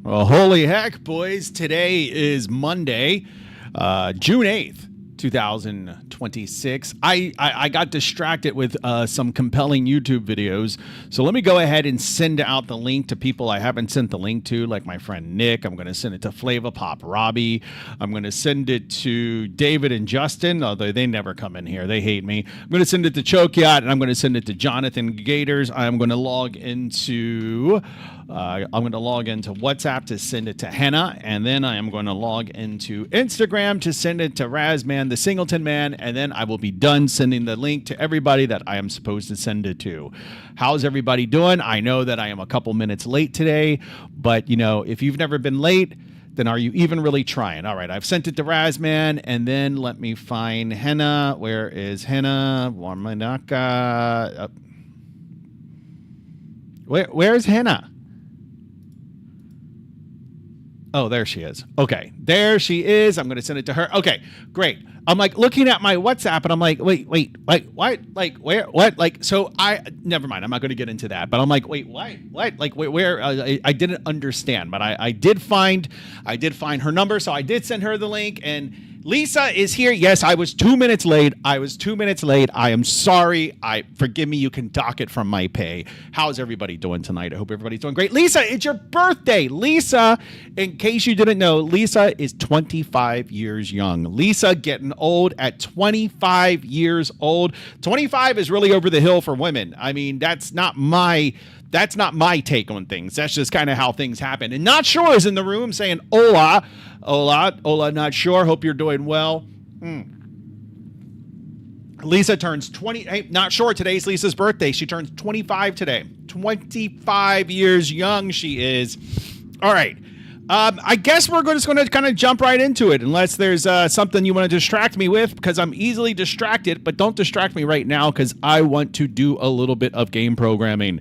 Well, holy heck, boys. Today is Monday, June 8th, 2026. I got distracted with some compelling YouTube videos. So let me go ahead and send out the link to people I haven't sent the link to, like my friend Nick. I'm going to send it to Flava Pop Robbie. I'm going to send it to David and Justin, although they never come in here. They hate me. I'm going to send it to Choke Yacht, and I'm going to send it to Jonathan Gators. I'm going to log into WhatsApp to send it to Henna, and then I am going to log into Instagram to send it to Razman, the Singleton Man, and then I will be done sending the link to everybody that I am supposed to send it to. How's everybody doing? I know that I am a couple minutes late today, but if you've never been late, then are you even really trying? All right, I've sent it to Razman, and then let me find Henna. Where is Henna? Warmanaka. Where's Henna? Oh, there she is. Okay, there she is. I'm going to send it to her. Okay, great. I'm like looking at my WhatsApp and I'm like, wait, what? Like, where, what? Like, so never mind. I'm not going to get into that, but I'm like, wait, what? Like, where? I didn't understand, but I did find her number. So I did send her the link, and Lisa is here. Yes, I was 2 minutes late. I am sorry. Forgive me. You can dock it from my pay. How's everybody doing tonight? I hope everybody's doing great. Lisa, it's your birthday. Lisa, in case you didn't know, Lisa is 25 years young. Lisa getting old at 25 years old. 25 is really over the hill for women. I mean, that's not my take on things. That's just kind of how things happen. And Not Sure is in the room saying, hola, not sure. Hope you're doing well. Lisa turns 20. Hey, Not Sure, today's Lisa's birthday. She turns 25 today. 25 years young she is. All right. I guess we're just going to kind of jump right into it, unless there's something you want to distract me with, because I'm easily distracted, but don't distract me right now because I want to do a little bit of game programming.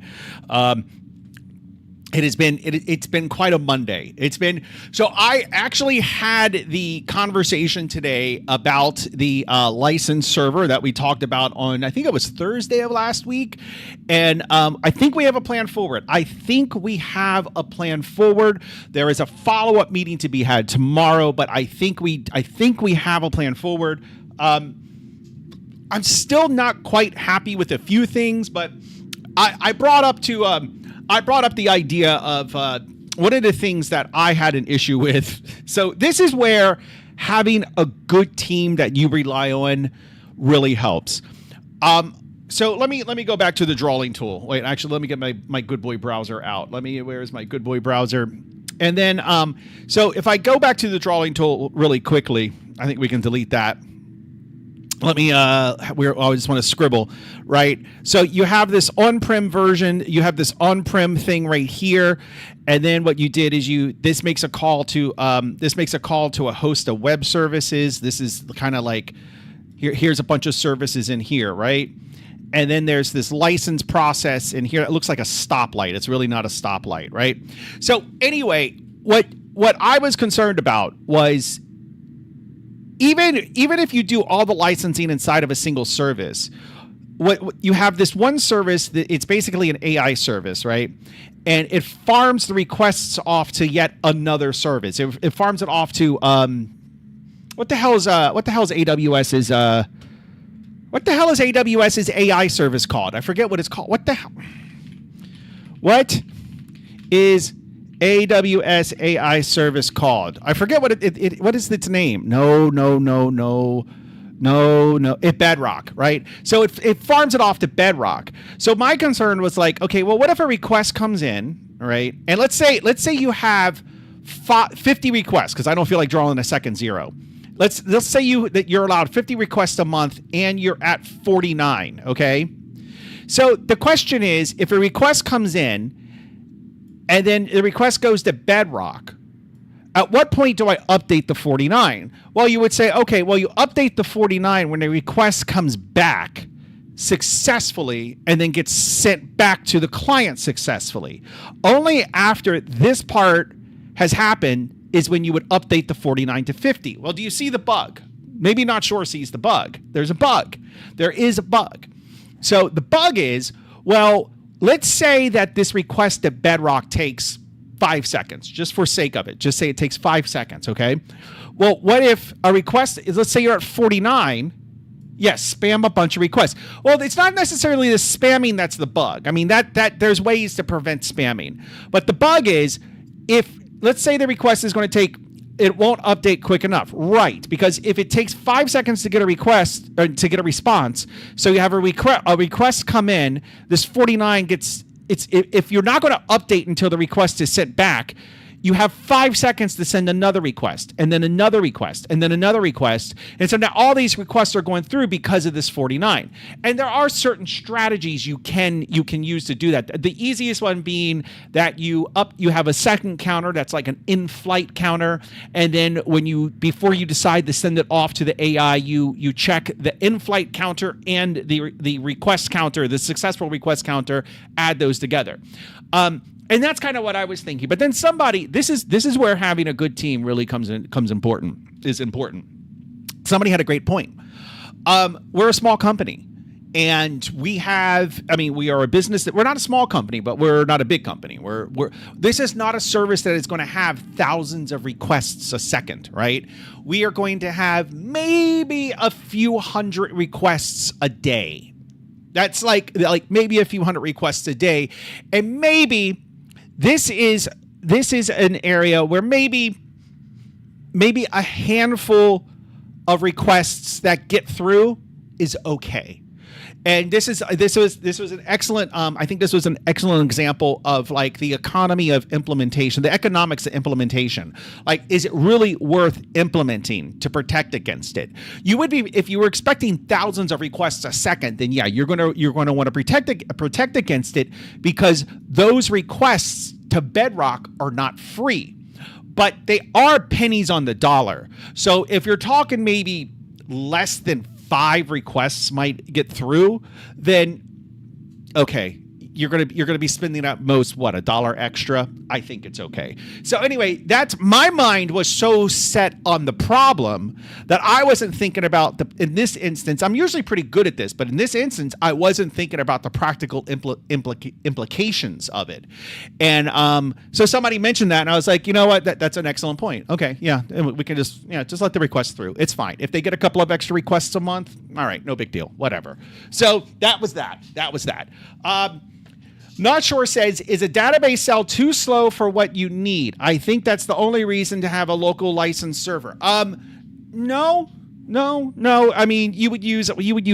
It's been quite a Monday. So I actually had the conversation today about the license server that we talked about on, I think it was Thursday of last week. And I think we have a plan forward. There is a follow-up meeting to be had tomorrow, but I think we have a plan forward. I'm still not quite happy with a few things, but I brought up the idea of one of the things that I had an issue with. So this is where having a good team that you rely on really helps. So let me go back to the drawing tool. Wait, actually, let me get my Good Boy browser out. Where is my Good Boy browser? And then, so if I go back to the drawing tool really quickly, I think we can delete that. Let me, I just want to scribble, right? So you have this on-prem version, you have this on-prem thing right here. And then what you did is this makes a call to a host of web services. This is kind of like, here's a bunch of services in here, right? And then there's this license process in here. It looks like a stoplight. It's really not a stoplight, right? So anyway, what I was concerned about was, even if you do all the licensing inside of a single service, what you have this one service that it's basically an AI service, right? And it farms the requests off to yet another service. It farms it off to what the hell is AWS's AI service called? I forget what it's called. What the hell? What is AWS AI service called? I forget what what is its name. No. It Bedrock, right? So it farms it off to Bedrock. So my concern was like, okay, well, what if a request comes in, right? And let's say you have 50 requests, because I don't feel like drawing a second zero. Let's say that you're allowed 50 requests a month and you're at 49, okay? So the question is, if a request comes in and then the request goes to Bedrock, at what point do I update the 49? Well, you would say, okay, well, you update the 49 when the request comes back successfully and then gets sent back to the client successfully. Only after this part has happened is when you would update the 49 to 50. Well, do you see the bug? Maybe Not Sure sees the bug. There's a bug. There is a bug. So the bug is, well, let's say that this request to Bedrock takes 5 seconds, just for sake of it. Just say it takes 5 seconds, okay? Well, what if a request is, let's say you're at 49. Yes, spam a bunch of requests. Well, it's not necessarily the spamming that's the bug. I mean, that there's ways to prevent spamming. But the bug is, if, let's say the request is going to take, it won't update quick enough. Right, because if it takes 5 seconds to get a request, or to get a response, so you have a request come in, this 49 gets, if you're not going to update until the request is sent back, you have 5 seconds to send another request, and then another request, and then another request. And so now all these requests are going through because of this 49. And there are certain strategies you can use to do that. The easiest one being that you have a second counter that's like an in-flight counter, and then before you decide to send it off to the AI, you check the in-flight counter and the request counter, the successful request counter, add those together. And that's kind of what I was thinking. But then this is where having a good team really is important. Somebody had a great point. We're a small company, and we are a business that we're not a small company, but we're not a big company. This is not a service that is going to have thousands of requests a second, right? We are going to have maybe a few hundred requests a day. That's like maybe a few hundred requests a day, and maybe this is an area where maybe a handful of requests that get through is okay. And this was an excellent. I think this was an excellent example of like the economy of implementation, the economics of implementation. Like, is it really worth implementing to protect against it? You would be, if you were expecting thousands of requests a second, then yeah, you're gonna want to protect against it, because those requests to Bedrock are not free, but they are pennies on the dollar. So if you're talking maybe less than 5 requests might get through, then okay, you're gonna be spending at most $1 extra. I think it's okay. So anyway, that's, my mind was so set on the problem that I wasn't thinking about in this instance. I'm usually pretty good at this, but in this instance, I wasn't thinking about the practical implications of it. And so somebody mentioned that, and I was like, you know what, that's an excellent point. Okay, yeah, we can just let the request through. It's fine if they get a couple of extra requests a month. All right, no big deal, whatever. So that was that. Not Sure says, is a database cell too slow for what you need? I think that's the only reason to have a local licensed server. No. I mean, you would use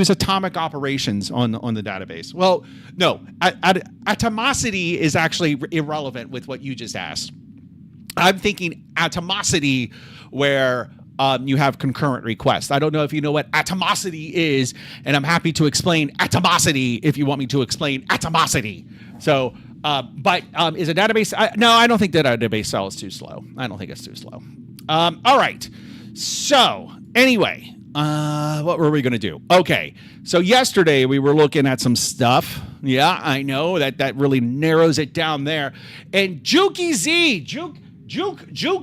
atomic operations on the database. Well, no, atomicity is actually irrelevant with what you just asked. I'm thinking atomicity where you have concurrent requests. I don't know if you know what atomicity is, and I'm happy to explain atomicity if you want me to explain atomicity. So, but is a database? No, I don't think that database cell is too slow. I don't think it's too slow. All right. So anyway, what were we going to do? Okay. So yesterday we were looking at some stuff. Yeah, I know that really narrows it down there. And Jukey Z, Juke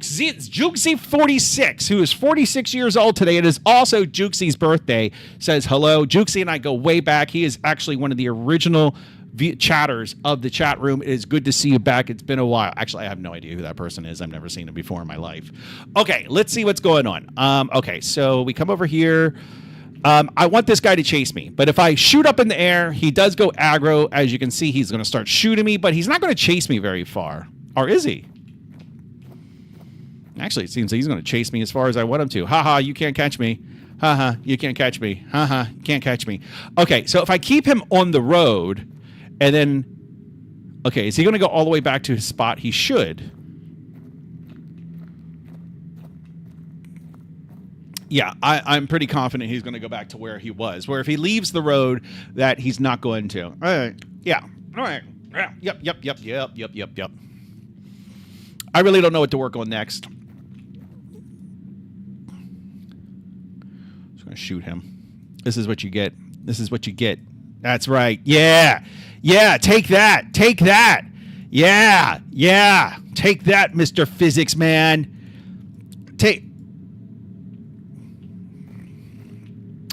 Z 46, who is 46 years old today. It is also Jukesy's birthday, says hello. Jukesy and I go way back. He is actually one of the original chatters of the chat room. It is good to see you back. It's been a while. Actually, I have no idea who that person is. I've never seen him before in my life. Okay, let's see what's going on. Okay, so we come over here. I want this guy to chase me, but if I shoot up in the air, he does go aggro. As you can see, he's going to start shooting me, but he's not going to chase me very far. Or is he? Actually, it seems like he's going to chase me as far as I want him to. Haha, you can't catch me. Haha, you can't catch me. Haha, you can't catch me. Okay, so if I keep him on the road, and then, okay, is he going to go all the way back to his spot? He should. Yeah, I'm pretty confident he's going to go back to where he was. Where if he leaves the road, that he's not going to. All right. Yeah. All right. Yeah. Yep. I really don't know what to work on next. Just going to shoot him. This is what you get. That's right. Yeah. Take that. Yeah. Take that, Mr. Physics Man.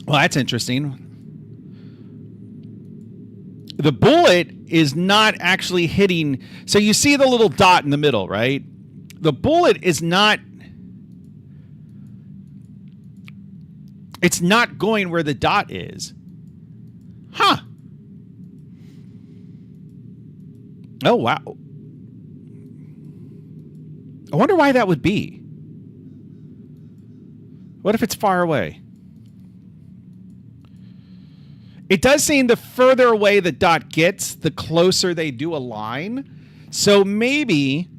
Well, that's interesting. the bullet is not actually hitting. So you see the little dot in the middle, right? The bullet is not. It's not going where the dot is. Huh. Oh, wow. I wonder why that would be. What if it's far away? It does seem the further away the dot gets, the closer they do align. So maybe...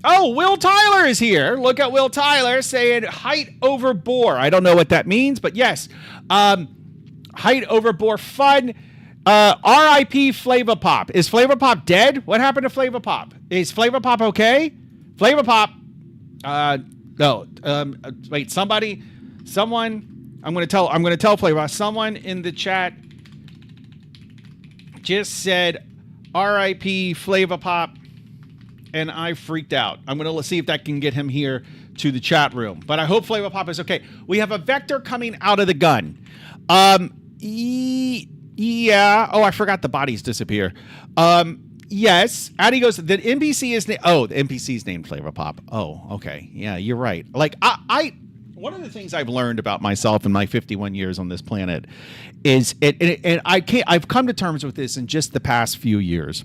Oh, Will Tyler is here. Look at Will Tyler saying height over bore. I don't know what that means, but yes. Height over bore fun. R.I.P. Flavor Pop. Is Flavor Pop dead? What happened to Flavor Pop? Is Flavor Pop okay? Flavor Pop... no. Wait, someone... I'm going to tell Flavor Pop. Someone in the chat... just said R.I.P. Flavor Pop, and I freaked out. I'm going to see if that can get him here to the chat room. But I hope Flavor Pop is okay. We have a vector coming out of the gun. Yeah. Oh, I forgot the bodies disappear. Yes. Addy goes, the NPC is... the NPC's named Flavor Pop. Oh, okay. Yeah, you're right. Like, one of the things I've learned about myself in my 51 years on this planet is I've come to terms with this in just the past few years.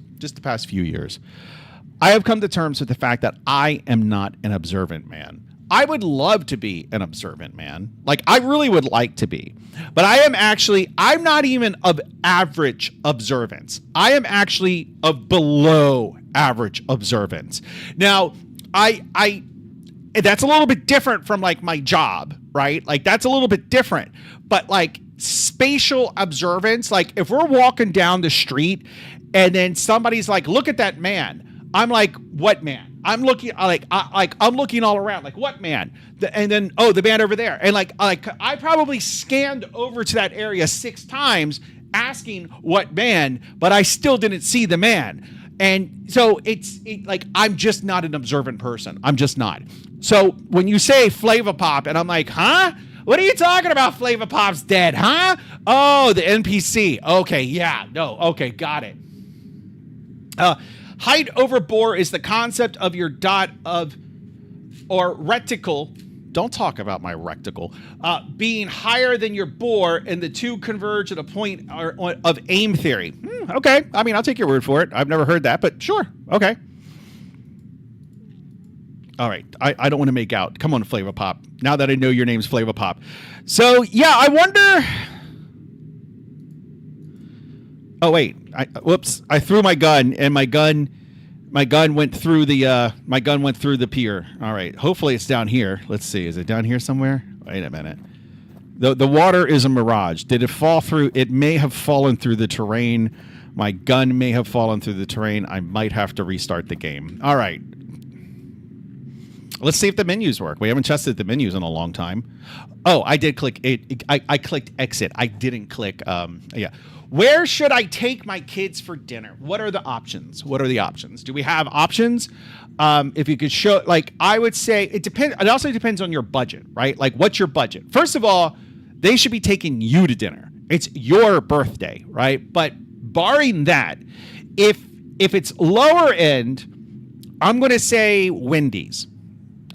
I have come to terms with the fact that I am not an observant man. I would love to be an observant man. Like, I really would like to be. But I'm not even of average observance. I am actually of below average observance. Now, that's a little bit different from like my job, right? Like that's a little bit different, but like spatial observance, like if we're walking down the street and then somebody's like, look at that man. I'm like, what man? I'm looking I'm looking all around like, what man? And then, oh, the man over there. And like I probably scanned over to that area 6 times asking what man, but I still didn't see the man. And so like, I'm just not an observant person. I'm just not. So when you say Flavor Pop and I'm like, huh? What are you talking about? Flavor Pop's dead, huh? Oh, the NPC. Okay, yeah, no, okay, got it. Height over bore is the concept of your dot of, or reticle. Don't talk about my recticle. Being higher than your bore and the two converge at a point of aim theory. Okay, I mean, I'll take your word for it. I've never heard that, but sure, okay. All right, I don't want to make out. Come on, Flavor Pop. Now that I know your name's Flavor Pop. So, yeah, I wonder... Oh, wait. Whoops. I threw my gun, and my gun went through the pier. All right. Hopefully it's down here. Let's see. Is it down here somewhere? Wait a minute. The water is a mirage. Did it fall through? It may have fallen through the terrain. My gun may have fallen through the terrain. I might have to restart the game. All right. Let's see if the menus work. We haven't tested the menus in a long time. Oh, I did click it. I clicked exit. I didn't click. Yeah. Where should I take my kids for dinner? What are the options? Do we have options? If you could show, like, I would say it depends. It also depends on your budget, right? Like, what's your budget? First of all, they should be taking you to dinner. It's your birthday, right? But barring that, if it's lower end, I'm going to say Wendy's.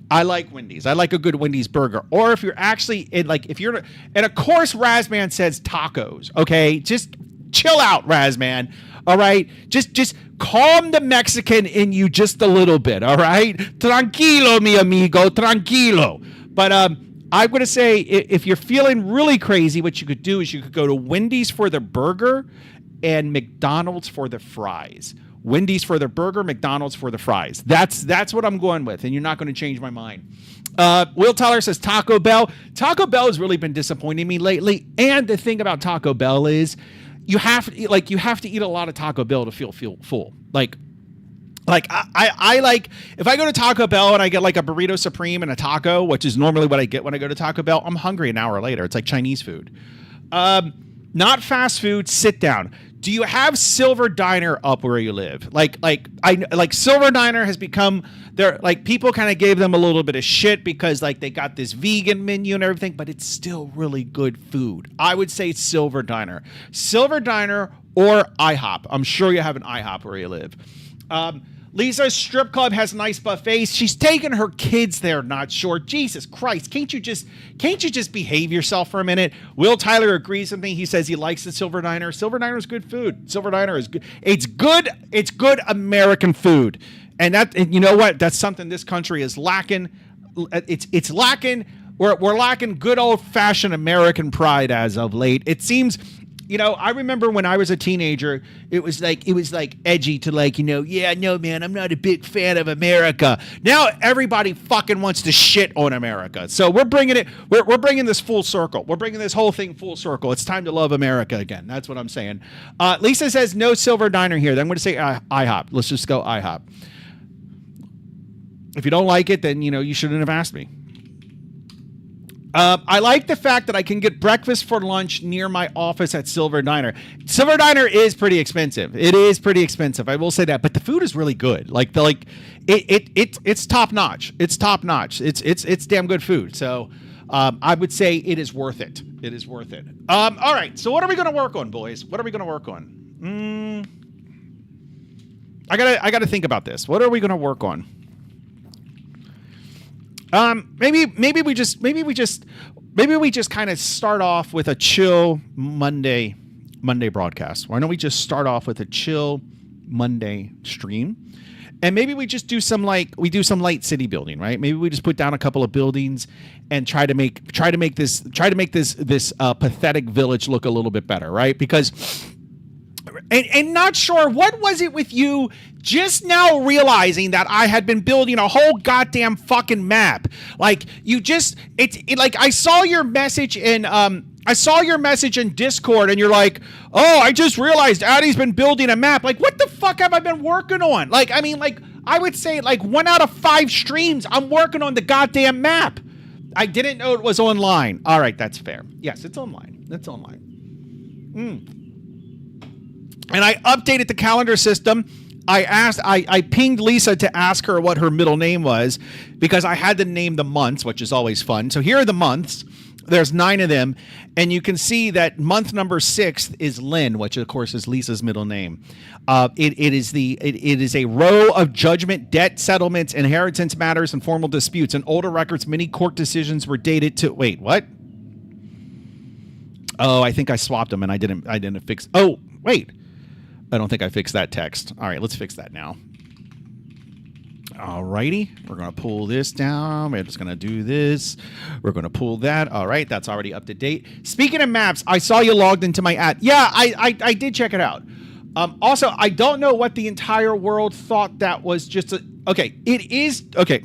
I like Wendy's. I like a good Wendy's burger. Or if you're actually in, like, if you're, and of course Razman says tacos, okay? Just chill out, Razman, all right? Just calm the Mexican in you just a little bit, all right? Tranquilo, mi amigo, tranquilo. But I'm going to say if you're feeling really crazy, what you could do is you could go to Wendy's for the burger and McDonald's for the fries. Wendy's for the burger, McDonald's for the fries. That's what I'm going with, and you're not going to change my mind. Will Tyler says Taco Bell. Taco Bell has really been disappointing me lately, and the thing about Taco Bell is you have to eat a lot of Taco Bell to feel full. Like I like, if I go to Taco Bell and I get like a burrito supreme and a taco, which is normally what I get when I go to Taco Bell, I'm hungry an hour later. It's like Chinese food. Not fast food, sit down. Do you have Silver Diner up where you live? Like Silver Diner has become there. Like, people kind of gave them a little bit of shit because like they got this vegan menu and everything, but it's still really good food. I would say Silver Diner or IHOP. I'm sure you have an IHOP where you live. Lisa's strip club has nice buffets. She's taking her kids there, not sure. Jesus Christ, can't you just behave yourself for a minute? Will Tyler agrees with me. He says he likes the Silver Diner. Silver Diner is good food. Silver Diner is good. It's good American food. And you know what? That's something this country is lacking. It's lacking. We're lacking good old-fashioned American pride as of late. It seems, I remember when I was a teenager, it was like edgy to yeah, no, man, I'm not a big fan of America. Now everybody fucking wants to shit on America. So we're bringing this full circle. We're bringing this whole thing full circle. It's time to love America again. That's what I'm saying. Lisa says no Silver Diner here. Then I'm going to say IHOP. Let's just go IHOP. If you don't like it, then, you shouldn't have asked me. I like the fact that I can get breakfast for lunch near my office at Silver Diner. Silver Diner is pretty expensive. It is pretty expensive. I will say that, but the food is really good. It's top notch. It's top notch. It's damn good food. So, I would say it is worth it. It is worth it. All right. So what are we going to work on, boys? What are we going to work on? I gotta think about this. What are we going to work on? Maybe we just kind of start off with a chill Monday broadcast. Why don't we just start off with a chill Monday stream? And maybe we just do some light city building, right? Maybe we just put down a couple of buildings and try to make this pathetic village look a little bit better, right? Because and not sure, what was it with you just now realizing that I had been building a whole goddamn fucking map? Like I saw your message in Discord and you're like, oh, I just realized Addy's been building a map. Like, what the fuck have I been working on? I would say 1 out of 5 streams, I'm working on the goddamn map. I didn't know it was online. All right, that's fair. Yes, it's online. It's online. And I updated the calendar system. I pinged Lisa to ask her what her middle name was because I had to name the months, which is always fun. So here are the months. There's 9 of them. And you can see that month number 6 is Lynn, which of course is Lisa's middle name. It is a row of judgment, debt settlements, inheritance matters, and formal disputes. In older records, many court decisions were dated to, wait, what? Oh, I think I swapped them and I didn't fix. Oh, wait. I don't think I fixed that text. All right, let's fix that now. All righty. We're going to pull this down. We're just going to do this. We're going to pull that. All right, that's already up to date. Speaking of maps, I saw you logged into my ad. Yeah, I did check it out. Also, I don't know what the entire world thought that was just a... Okay, it is... Okay.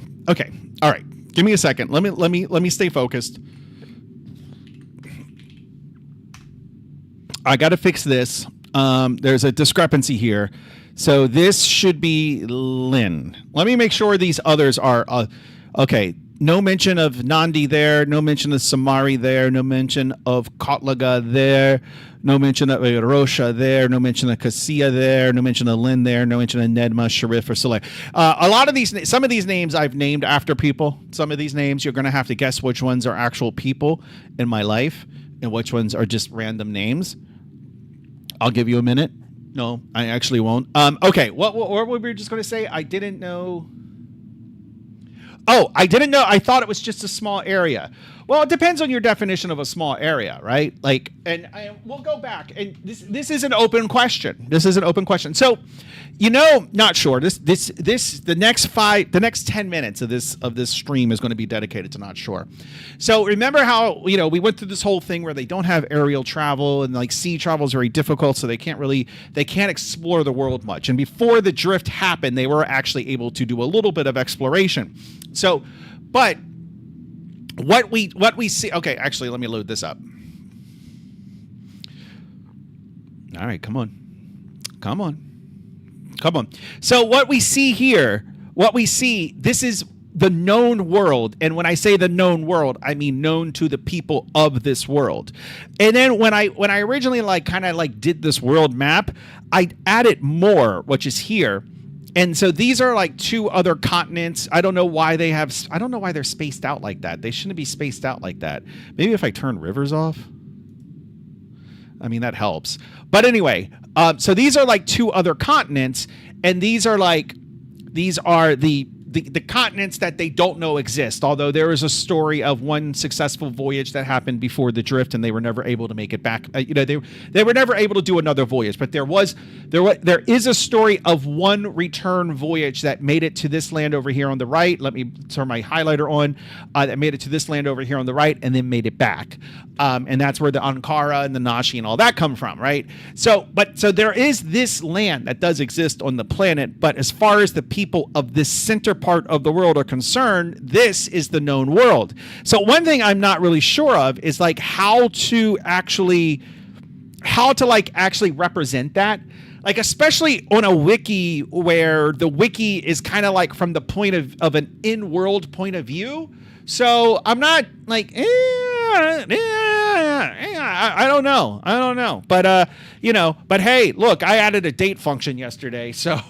All right. Give me a second. Let me stay focused. I got to fix this. There's a discrepancy here. So this should be Lynn. Let me make sure these others are okay. No mention of Nandi there. No mention of Samari there. No mention of Kotlaga there. No mention of Rosha there. No mention of Cassia there. No mention of Lynn there. No mention of Nedma, Sharif, or Saleh. A lot of these, some of these names I've named after people. Some of these names you're going to have to guess which ones are actual people in my life and which ones are just random names. I'll give you a minute. No, I actually won't. Okay, what were we just going to say? I didn't know. Oh, I didn't know. I thought it was just a small area. Well, it depends on your definition of a small area, right? We'll go back. And this is an open question. This is an open question. So, not sure. The next 10 minutes of this stream is going to be dedicated to not sure. So remember how, we went through this whole thing where they don't have aerial travel and sea travel is very difficult. So they can't explore the world much. And before the drift happened, they were actually able to do a little bit of exploration. So, but what we see, okay, actually, let me load this up. All right, come on. So what we see here, this is the known world. And when I say the known world, I mean known to the people of this world. And then when I originally did this world map, I added more, which is here. And so these are 2 other continents. I don't know why they're spaced out like that. They shouldn't be spaced out like that. Maybe if I turn rivers off. I mean, that helps. But anyway, so these are like two other continents, and these are the continents that they don't know exist. Although there is a story of one successful voyage that happened before the drift, and they were never able to make it back. They were never able to do another voyage. But there is a story of one return voyage that made it to this land over here on the right. Let me turn my highlighter on. That made it to this land over here on the right, and then made it back. And that's where the Ankara and the Nashi and all that come from, right? So there is this land that does exist on the planet, but as far as the people of this center part of the world are concerned, this is the known world. So one thing I'm not really sure of is like how to actually represent that. Like, especially on a wiki where the wiki is kind of like from the point of an in-world point of view. So I'm not like, I don't know. But, but hey, look, I added a date function yesterday. So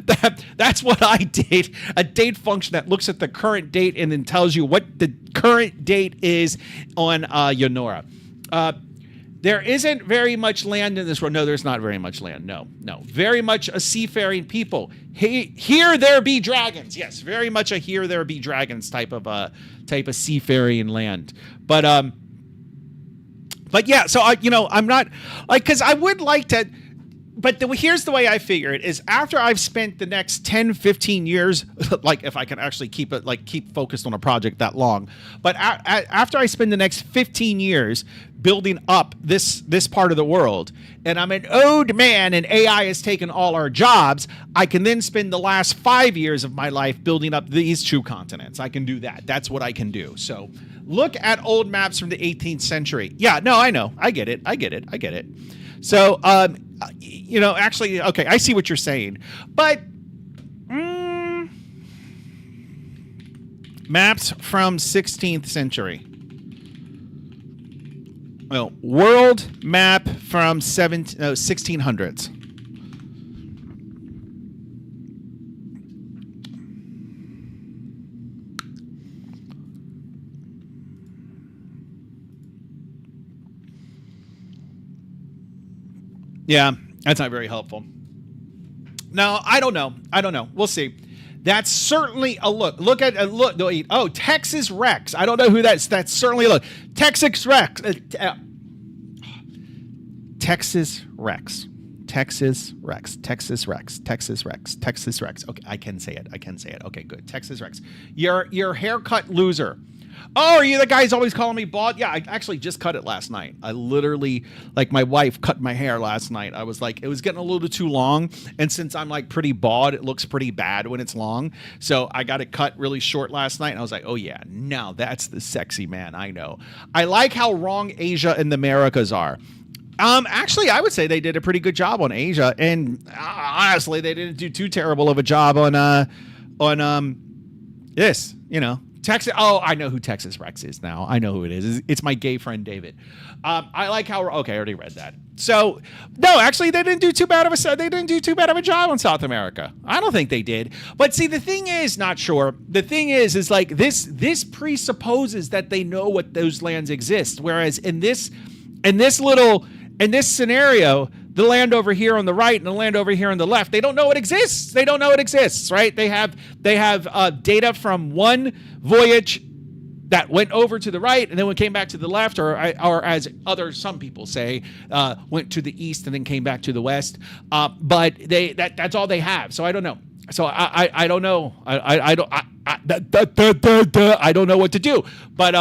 that's what I did. A date function that looks at the current date and then tells you what the current date is on Yonora. There isn't very much land in this world. No, there's not very much land. No. Very much a seafaring people. Here there be dragons. Yes, very much a here there be dragons type of seafaring land. But yeah. So I'm not like, because I would like to. But here's the way I figure it is after I've spent the next 10, 15 years, like if I can actually keep focused on a project that long, but after I spend the next 15 years building up this part of the world, and I'm an old man and AI has taken all our jobs, I can then spend the last 5 years of my life building up these two continents. I can do that. That's what I can do. So look at old maps from the 18th century. Yeah, no, I know. I get it. So, actually, okay, I see what you're saying, but maps from 16th century. Well, world map from 1600s. Yeah, that's not very helpful. No, I don't know. We'll see. That's certainly a look. Look. Oh, Texas Rex. I don't know who that's. That's certainly a look. Texas Rex. Texas Rex. Okay, I can say it. Okay, good. Texas Rex. Your haircut loser. Oh, are you the guy who's always calling me bald? Yeah, I actually just cut it last night. I literally, like, my wife cut my hair last night. I was like, it was getting a little too long. And since I'm like pretty bald, it looks pretty bad when it's long. So I got it cut really short last night. And I was like, oh yeah, now that's the sexy man. I know. I like how wrong Asia and the Americas are. Actually, I would say they did a pretty good job on Asia. And honestly, they didn't do too terrible of a job on this, Texas. Oh, I know who Texas Rex is now. I know who it is. It's my gay friend David. I like how. Okay, I already read that. So no, actually, they didn't do too bad of a job on South America. I don't think they did. But see, the thing is, not sure. The thing is like this presupposes that they know what those lands exist. Whereas in this scenario, the land over here on the right and the land over here on the left, they don't know it exists. Right? They have data from one voyage that went over to the right and then came back to the left, or as some people say, went to the east and then came back to the west. But that's all they have. So I don't know. So I don't know. I don't know what to do. But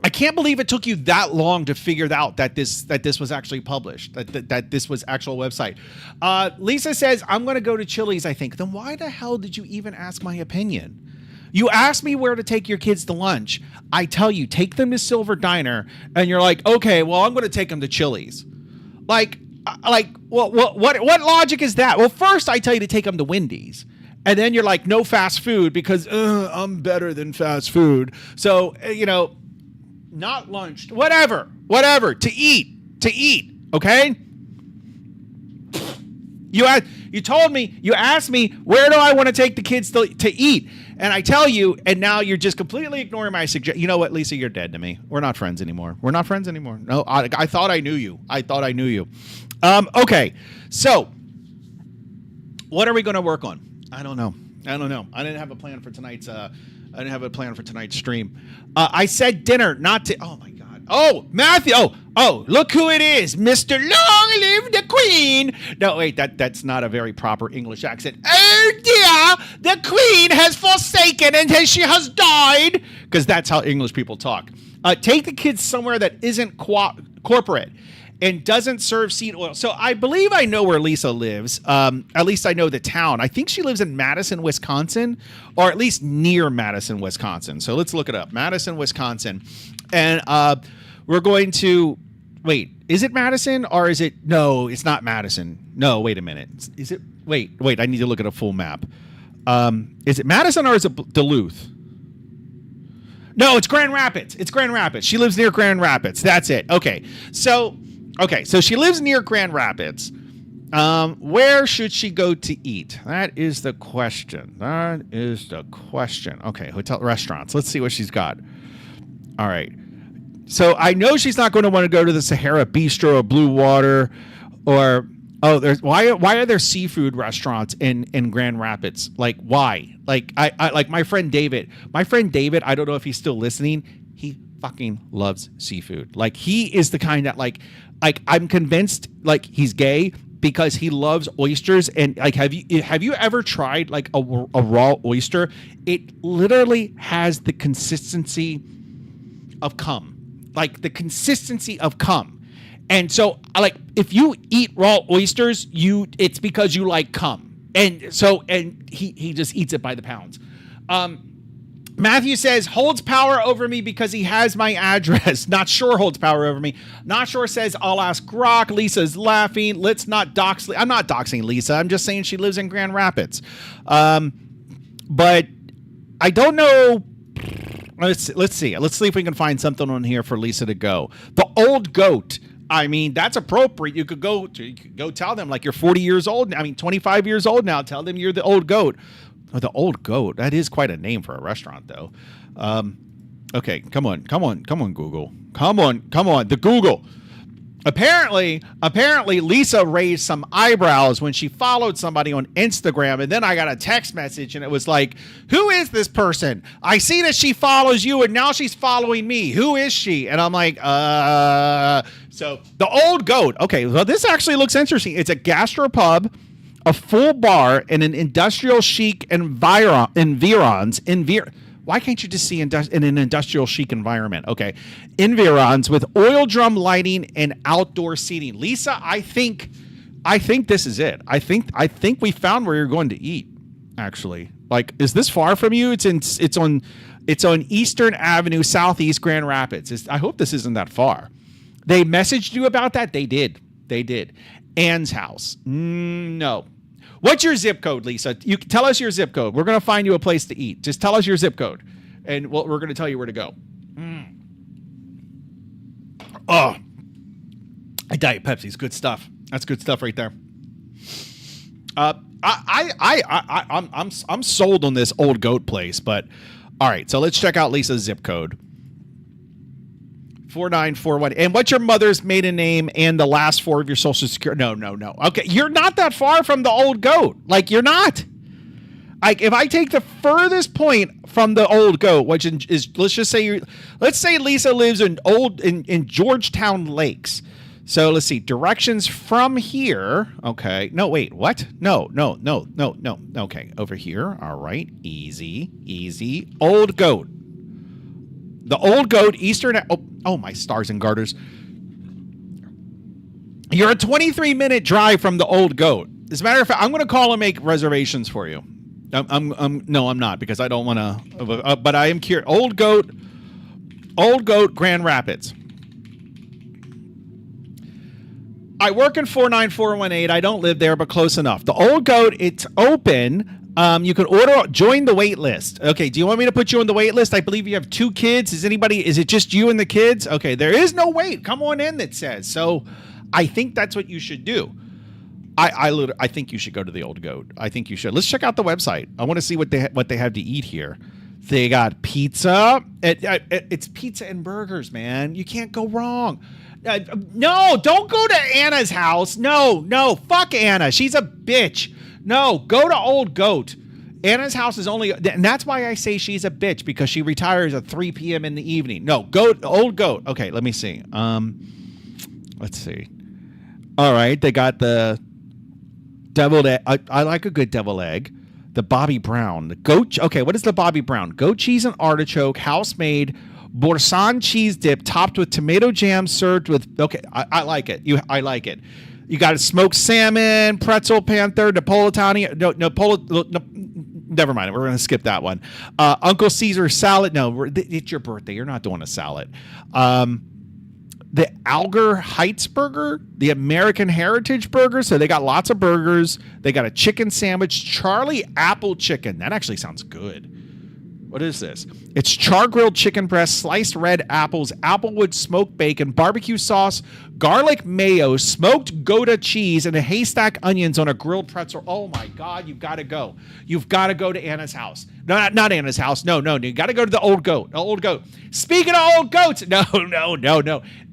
I can't believe it took you that long to figure out that this was actually published, that this was actual website. Lisa says, I'm going to go to Chili's, I think. Then why the hell did you even ask my opinion? You asked me where to take your kids to lunch. I tell you, take them to Silver Diner, and you're like, okay, well, I'm going to take them to Chili's. Like, what logic is that? Well, first I tell you to take them to Wendy's. And then you're like, no fast food because I'm better than fast food. So, not lunch, whatever, to eat, okay? You told me, you asked me, where do I want to take the kids to eat? And I tell you, and now you're just completely ignoring my suggestion. You know what, Lisa, you're dead to me. We're not friends anymore. We're not friends anymore. No, I thought I knew you. Okay, so what are we going to work on? I don't know. I didn't have a plan for tonight's. Stream. I said dinner, not to. Oh my God. Oh, Matthew. Oh, look who it is, Mr. Long Live the Queen. No, wait, that's not a very proper English accent. Oh dear, the Queen has forsaken and she has died, because that's how English people talk. Take the kids somewhere that isn't corporate and doesn't serve seed oil. So I believe I know where Lisa lives. At least I know the town. I think she lives in Madison, Wisconsin, or at least near Madison, Wisconsin. So let's look it up. Madison, Wisconsin. And we're going to, wait, is it Madison or is it, no, it's not Madison. No, wait a minute. Is it, wait, I need to look at a full map. Is it Madison or is it Duluth? No, it's Grand Rapids. It's Grand Rapids. She lives near Grand Rapids. That's it. Okay, so she lives near Grand Rapids. Where should she go to eat? That is the question. Okay, hotel, restaurants. Let's see what she's got. All right. So I know she's not going to want to go to the Sahara Bistro or Blue Water, or why are there seafood restaurants in Grand Rapids? Like, why? Like I like my friend David. I don't know if he's still listening. He fucking loves seafood. Like, he is the kind that like I'm convinced like he's gay because he loves oysters. And like, have you ever tried like a raw oyster? It literally has the consistency of cum. Like the consistency of cum. And so like if you eat raw oysters, it's because you like cum. And he just eats it by the pounds. Matthew says holds power over me because he has my address. Not sure holds power over me. Not sure says I'll ask Grok. Lisa's laughing. Let's not dox. I'm not doxing Lisa. I'm just saying she lives in Grand Rapids. But I don't know. Let's see. Let's see if we can find something on here for Lisa to go. The Old Goat. I mean, that's appropriate. You could go tell them like you're 40 years old. 25 years old now. Tell them you're the Old Goat. Oh, the Old Goat. That is quite a name for a restaurant, though. Okay, come on, Google. Come on, the Google. Apparently, Lisa raised some eyebrows when she followed somebody on Instagram, and then I got a text message, and it was like, who is this person? I see that she follows you, and now she's following me. Who is she? And I'm like, So, the Old Goat. Okay, well, this actually looks interesting. It's a gastropub, a full bar, and an industrial chic environs. Why can't you just see in an industrial chic environment? Okay. Environs with oil drum lighting and outdoor seating. Lisa, I think this is it. I think we found where you're going to eat, actually. Like, is this far from you? It's on Eastern Avenue, Southeast Grand Rapids. I hope this isn't that far. They messaged you about that? They did. Anne's house. No. What's your zip code, Lisa? You can tell us your zip code. We're going to find you a place to eat. Just tell us your zip code, and we're going to tell you where to go. Oh, Diet Pepsi's good stuff. That's good stuff right there. I'm sold on this Old Goat place, but all right. So let's check out Lisa's zip code. 4941. And what's your mother's maiden name and the last four of your social security? No. Okay, you're not that far from the Old Goat. Like, you're not. Like, if I take the furthest point from the Old Goat, which is let's say Lisa lives in Georgetown Lakes. So let's see, directions from here. Okay. No, wait, what? No. Okay, over here. All right, easy. Old Goat. The Old Goat, Eastern. Oh, my stars and garters. You're a 23-minute drive from the Old Goat. As a matter of fact, I'm going to call and make reservations for you. No, I'm not, because I don't want to. But I am curious. Old Goat, Grand Rapids. I work in 49418. I don't live there, but close enough. The Old Goat, it's open. You can join the wait list. Okay, do you want me to put you on the wait list? I believe you have 2 kids. Is it just you and the kids? Okay, there is no wait. Come on in, it says. So I think that's what you should do. I think you should go to the Old Goat. I think you should. Let's check out the website. I want to see what they have to eat here. They got pizza. It's pizza and burgers, man. You can't go wrong. No, don't go to Anna's house. No, fuck Anna. She's a bitch. No, go to Old Goat. Anna's house is only, and that's why I say she's a bitch, because she retires at 3 p.m. in the evening. No, go to Old Goat. Okay, let me see. Let's see. All right, they got the deviled egg. I like a good deviled egg. The Bobby Brown, the goat. Okay, what is the Bobby Brown? Goat cheese and artichoke, house made. Boursin cheese dip topped with tomato jam, served with. Okay, I like it. I like it. You got a smoked salmon, pretzel panther, Napolitani. No, never mind. We're gonna skip that one. Uncle Caesar salad. No, it's your birthday. You're not doing a salad. The Alger Heights burger, the American Heritage burger. So they got lots of burgers. They got a chicken sandwich, Charlie Apple chicken. That actually sounds good. What is this? It's char-grilled chicken breast, sliced red apples, applewood smoked bacon, barbecue sauce, garlic mayo, smoked Gouda cheese, and a haystack onions on a grilled pretzel. Oh my God, you've got to go. You've got to go to Anna's house. No, not Anna's house. No. You got to go to the Old Goat. The Old Goat. Speaking of old goats, no.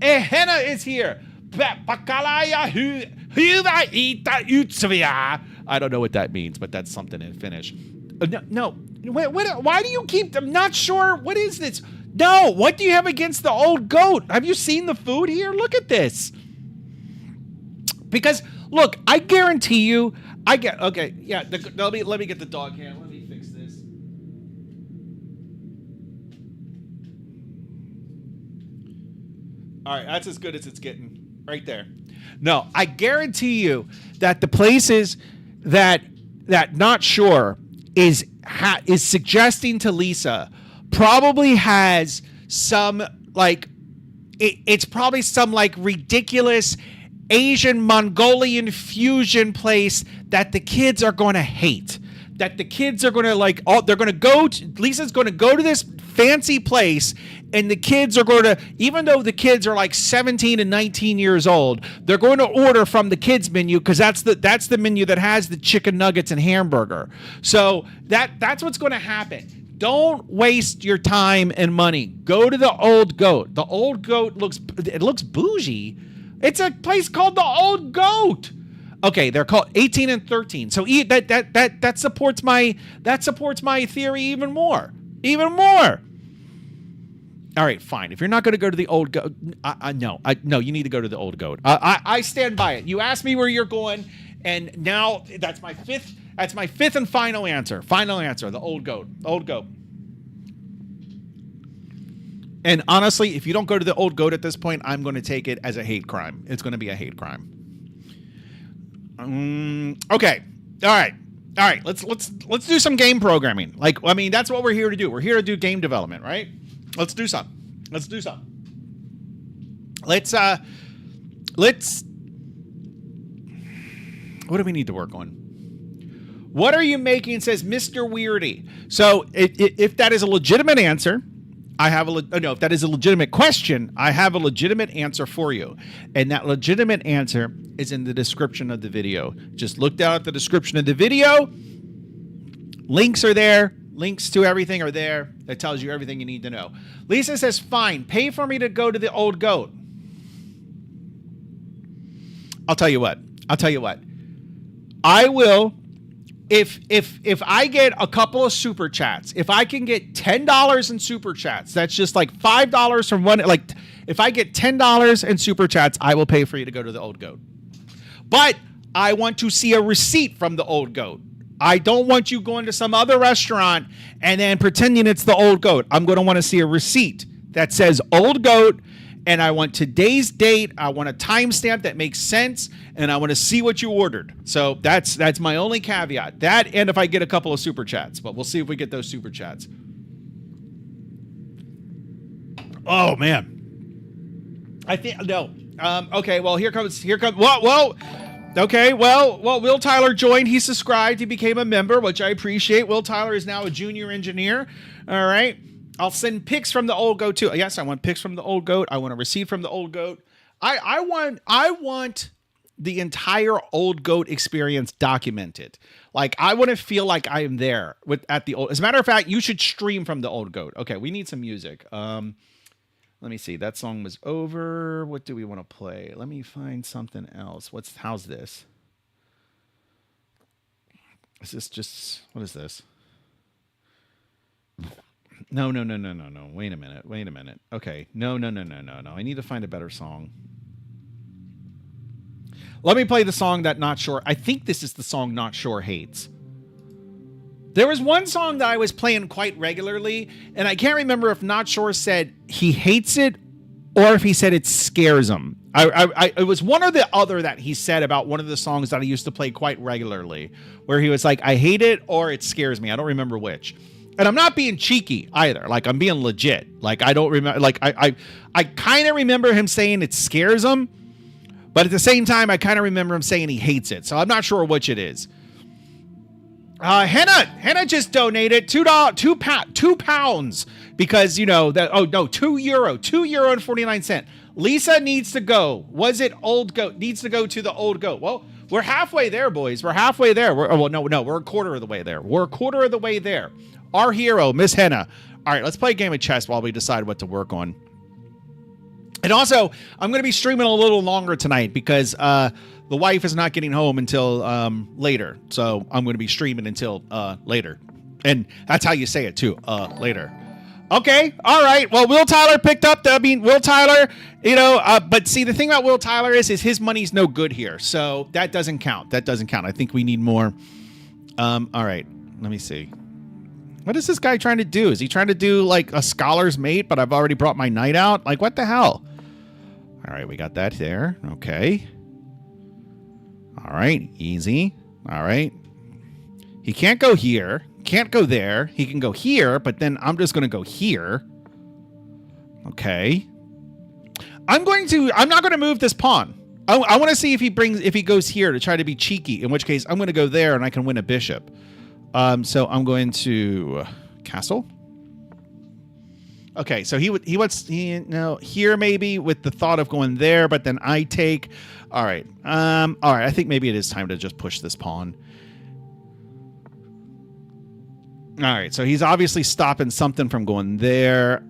Henna is here. I don't know what that means, but that's something in Finnish. No. Why do you keep? I'm not sure. What is this? No. What do you have against the Old Goat? Have you seen the food here? Look at this. Because look, I guarantee you, okay. Yeah. Let me get the dog hand. Let me fix this. All right, that's as good as it's getting right there. No, I guarantee you that the places that Not Sure is suggesting to Lisa probably has some like it's probably some like ridiculous Asian Mongolian fusion place that the kids are going to hate. That the kids are going to like. They're going to go. Lisa's going to go to this fancy place, and the kids are going to, even though the kids are like 17 and 19 years old, they're going to order from the kids menu because that's the menu that has the chicken nuggets and hamburger. So that's what's going to happen. Don't waste your time and money. Go to the Old Goat. The Old Goat looks bougie. It's a place called the Old Goat. Okay, they're called 18 and 13. So that supports my theory even more. Even more. All right, fine. If you're not going to go to the Old Goat, no, you need to go to the Old Goat. I stand by it. You asked me where you're going, and now that's my fifth. That's my fifth and final answer. Final answer: the Old Goat. Old Goat. And honestly, if you don't go to the Old Goat at this point, I'm going to take it as a hate crime. It's going to be a hate crime. Okay. All right. Let's do some game programming. That's what we're here to do. We're here to do game development, right? Let's do some. Let's. What do we need to work on? What are you making? Says Mr. Weirdy. So if that is a legitimate answer, if that is a legitimate question, I have a legitimate answer for you. And that legitimate answer is in the description of the video. Just look down at the description of the video. Links are there. Links to everything are there. That tells you everything you need to know. Lisa says, fine, pay for me to go to the Old Goat. I'll tell you what. I will. If I get a couple of super chats, if I can get $10 in super chats, that's just like $5 from one. Like, if I get $10 in super chats, I will pay for you to go to the Old Goat. But I want to see a receipt from the Old Goat. I don't want you going to some other restaurant and then pretending it's the Old Goat. I'm going to want to see a receipt that says Old Goat, and I want today's date. I want a timestamp that makes sense, and I want to see what you ordered. So that's my only caveat. That, and if I get a couple of super chats, but we'll see if we get those super chats. Oh man, I think no. Okay, well here comes. Whoa. Okay, well, Will Tyler joined. He subscribed. He became a member, which I appreciate. Will Tyler is now a junior engineer. All right. I'll send pics from the Old Goat too. Yes, I want pics from the Old Goat. I want a receipt from the Old Goat. I want the entire Old Goat experience documented. Like, I want to feel like I am there at the old. As a matter of fact, you should stream from the Old Goat. Okay, we need some music. Let me see. That song was over. What do we want to play? Let me find something else. How's this? Is this just, what is this? No. Wait a minute. Okay. No. I need to find a better song. Let me play the song that Not Sure. I think this is the song Not Sure hates. There was one song that I was playing quite regularly, and I can't remember if Not Sure said he hates it or if he said it scares him. It was one or the other that he said about one of the songs that I used to play quite regularly, where he was like, I hate it or it scares me. I don't remember which. And I'm not being cheeky either. Like, I'm being legit. Like, I don't remember. Like, I kind of remember him saying it scares him, but at the same time, I kind of remember him saying he hates it. So I'm not sure which it is. Henna just donated £2 because, you know, that, oh no, €2 and 49 cents. Lisa needs to go. Was it Old Goat? Needs to go to the Old Goat. Well, we're halfway there, boys. We're halfway there. We're a quarter of the way there. Our hero, Miss Henna. All right, let's play a game of chess while we decide what to work on. And also, I'm going to be streaming a little longer tonight because the wife is not getting home until later. So I'm going to be streaming until later. And that's how you say it, too. Later. Okay. All right. Well, Will Tyler picked up Will Tyler, you know, but see, the thing about Will Tyler is his money's no good here. So that doesn't count. I think we need more. All right. Let me see. What is this guy trying to do? Is he trying to do like a scholar's mate, but I've already brought my knight out? Like, what the hell? All right. We got that there. Okay. All right. Easy. All right. He can't go here. Can't go there. He can go here, but then I'm just going to go here. Okay. I'm not going to move this pawn. I want to see if he goes here to try to be cheeky, in which case I'm going to go there and I can win a bishop. So I'm going to castle. Okay. So he wants here maybe with the thought of going there, but then I take, all right. All right. I think maybe it is time to just push this pawn. All right, so he's obviously stopping something from going there.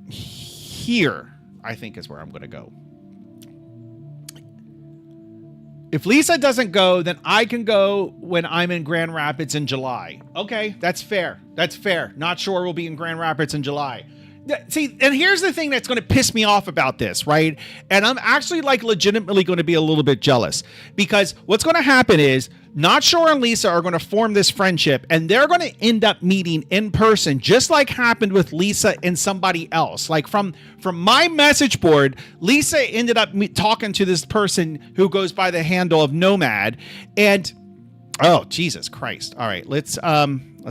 Here, I think, is where I'm going to go. If Lisa doesn't go, then I can go when I'm in Grand Rapids in July. Okay, that's fair. Not Sure we'll be in Grand Rapids in July. See, and here's the thing that's going to piss me off about this, right? And I'm actually like legitimately going to be a little bit jealous because what's going to happen is Not Sure and Lisa are going to form this friendship and they're going to end up meeting in person, just like happened with Lisa and somebody else. Like from my message board, Lisa ended up talking to this person who goes by the handle of Nomad, and oh, Jesus Christ. All right, let's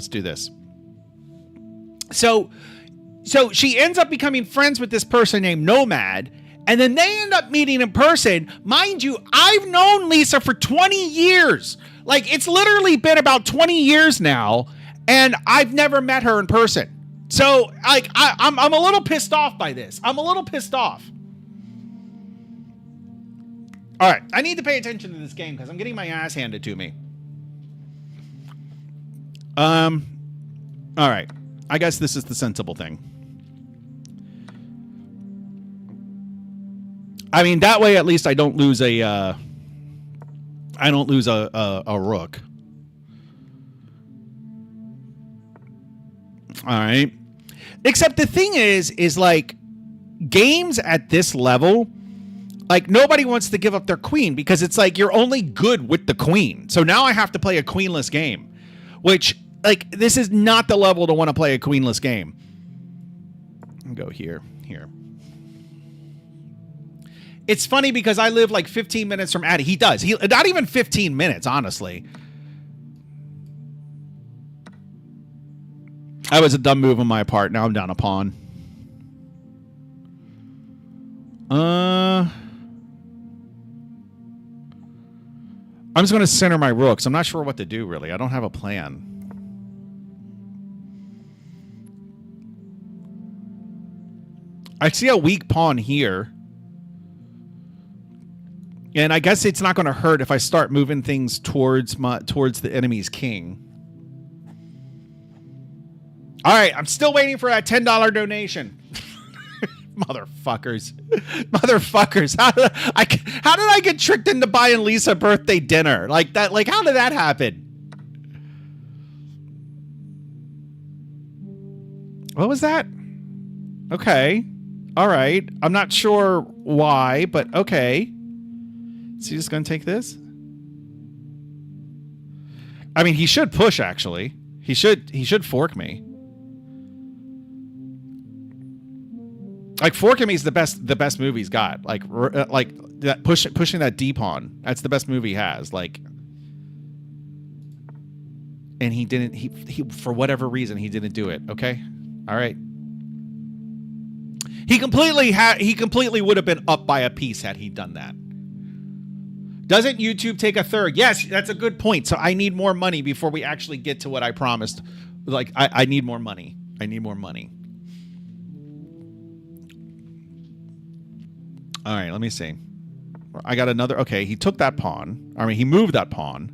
do this. So she ends up becoming friends with this person named Nomad, and then they end up meeting in person. Mind you, I've known Lisa for 20 years. Like, it's literally been about 20 years now, and I've never met her in person. So, like, I'm a little pissed off by this. I'm a little pissed off. All right, I need to pay attention to this game because I'm getting my ass handed to me. All right. I guess this is the sensible thing. I mean, that way at least I don't lose a rook. All right. Except the thing is like games at this level, like nobody wants to give up their queen because it's like you're only good with the queen. So now I have to play a queenless game, which like this is not the level to want to play a queenless game. I'll go here. It's funny because I live like 15 minutes from Addy. He does. Not even 15 minutes, honestly. That was a dumb move on my part. Now I'm down a pawn. I'm just going to center my rooks. I'm not sure what to do, really. I don't have a plan. I see a weak pawn here. And I guess it's not going to hurt if I start moving things towards the enemy's king. All right, I'm still waiting for that $10 donation. Motherfuckers. How did I get tricked into buying Lisa a birthday dinner? Like that, like how did that happen? What was that? Okay. All right. I'm not sure why, but okay. Is he just going to take this? I mean, he should push, actually. He should fork me. Like, forking me is the best move he's got. Like that pushing that D pawn. That's the best move he has. Like, and he didn't. He for whatever reason he didn't do it. Okay, all right. He completely would have been up by a piece had he done that. Doesn't YouTube take a third? Yes, that's a good point. So I need more money before we actually get to what I promised. Like, I need more money. I need more money. All right, let me see. I got another. Okay, he took that pawn. I mean, he moved that pawn.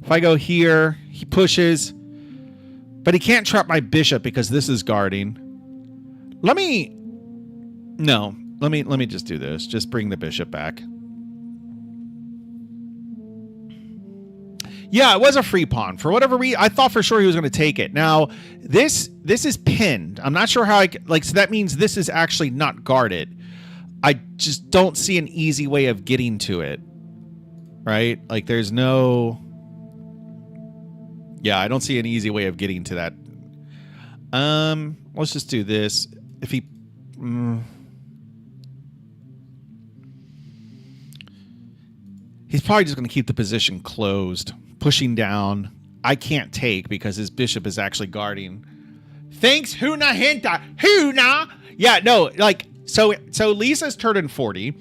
If I go here, he pushes. But he can't trap my bishop because this is guarding. Let me just do this. Just bring the bishop back. Yeah, it was a free pawn. For whatever reason, I thought for sure he was going to take it. Now, this is pinned. I'm not sure how I... Like, so that means this is actually not guarded. I just don't see an easy way of getting to it. Right? Like, there's no... Yeah, I don't see an easy way of getting to that. Let's just do this. If he... He's probably just going to keep the position closed. Pushing down. I can't take because his bishop is actually guarding. Thanks, Huna Hinta. Huna! Yeah, no, like, so Lisa's turning 40.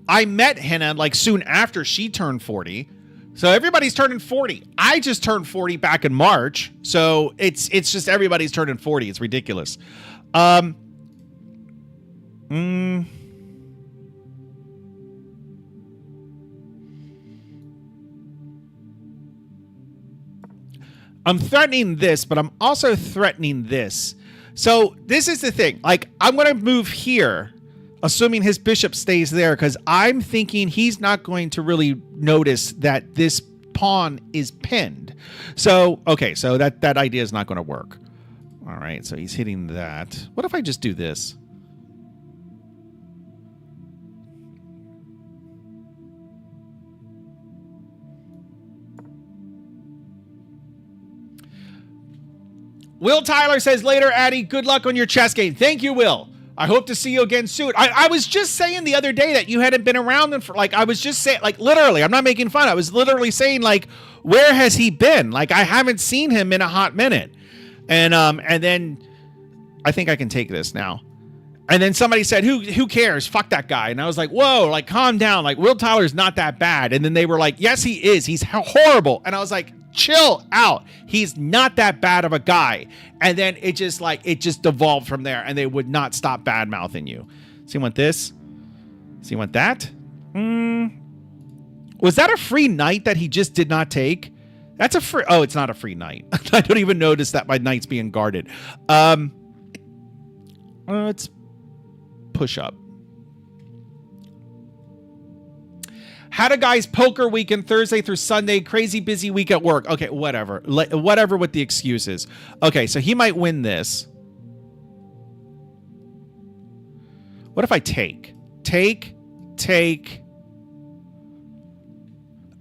I met Henna, like, soon after she turned 40. So everybody's turning 40. I just turned 40 back in March. So it's just everybody's turning 40. It's ridiculous. I'm threatening this, but I'm also threatening this. So this is the thing. Like, I'm going to move here, assuming his bishop stays there, because I'm thinking he's not going to really notice that this pawn is pinned. So, okay, so that idea is not going to work. All right, so he's hitting that. What if I just do this? Will Tyler says, later, Addy, good luck on your chess game. Thank you, Will. I hope to see you again soon. I was just saying the other day that you hadn't been around for, like, I was just saying, like, literally, I'm not making fun. I was literally saying, like, where has he been? Like, I haven't seen him in a hot minute. And then I think I can take this now. And then somebody said, who cares? Fuck that guy. And I was like, whoa, like, calm down. Like, Will Tyler's not that bad. And then they were like, yes, he is. He's horrible. And I was like, chill out. He's not that bad of a guy. And then it just devolved from there, and they would not stop bad mouthing you. So you want this? So you want that? Was that a free knight that he just did not take? That's a free... Oh, it's not a free knight. I don't even notice that my knight's being guarded. Let's push up. Had a guy's poker weekend Thursday through Sunday. Crazy busy week at work. Okay, whatever. Whatever with the excuses. Okay, so he might win this. What if I take? Take.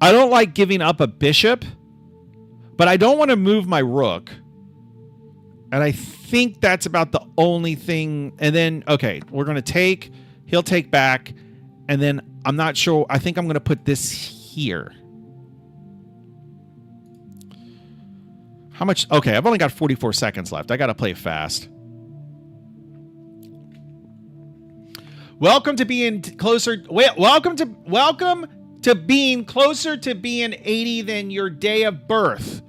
I don't like giving up a bishop, but I don't want to move my rook. And I think that's about the only thing. And then, okay, we're going to take. He'll take back. And then I'm not sure. I think I'm going to put this here. How much? Okay, I've only got 44 seconds left. I got to play fast. Welcome to being closer. Welcome to being closer to being 80 than your day of birth.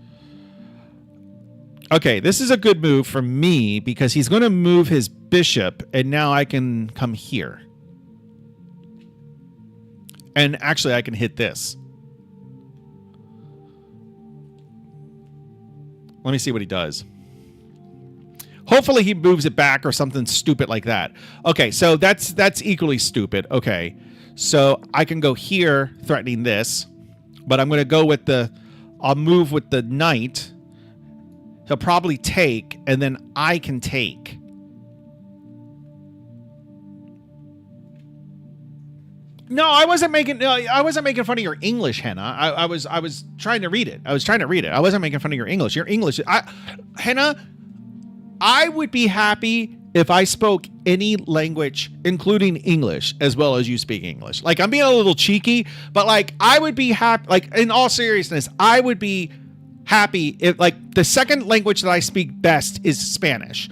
Okay, this is a good move for me because he's going to move his bishop, and now I can come here. And actually, I can hit this. Let me see what he does. Hopefully he moves it back or something stupid like that. Okay, so that's equally stupid. Okay, so I can go here threatening this, but I'm going to go with the... I'll move with the knight. He'll probably take, and then I can take. No, I wasn't making fun of your English, Henna. I was trying to read it. I wasn't making fun of your English. Your English, Henna, I would be happy if I spoke any language, including English, as well as you speak English. Like, I'm being a little cheeky, but like, I would be happy. Like, in all seriousness, I would be happy if, like, the second language that I speak best is Spanish,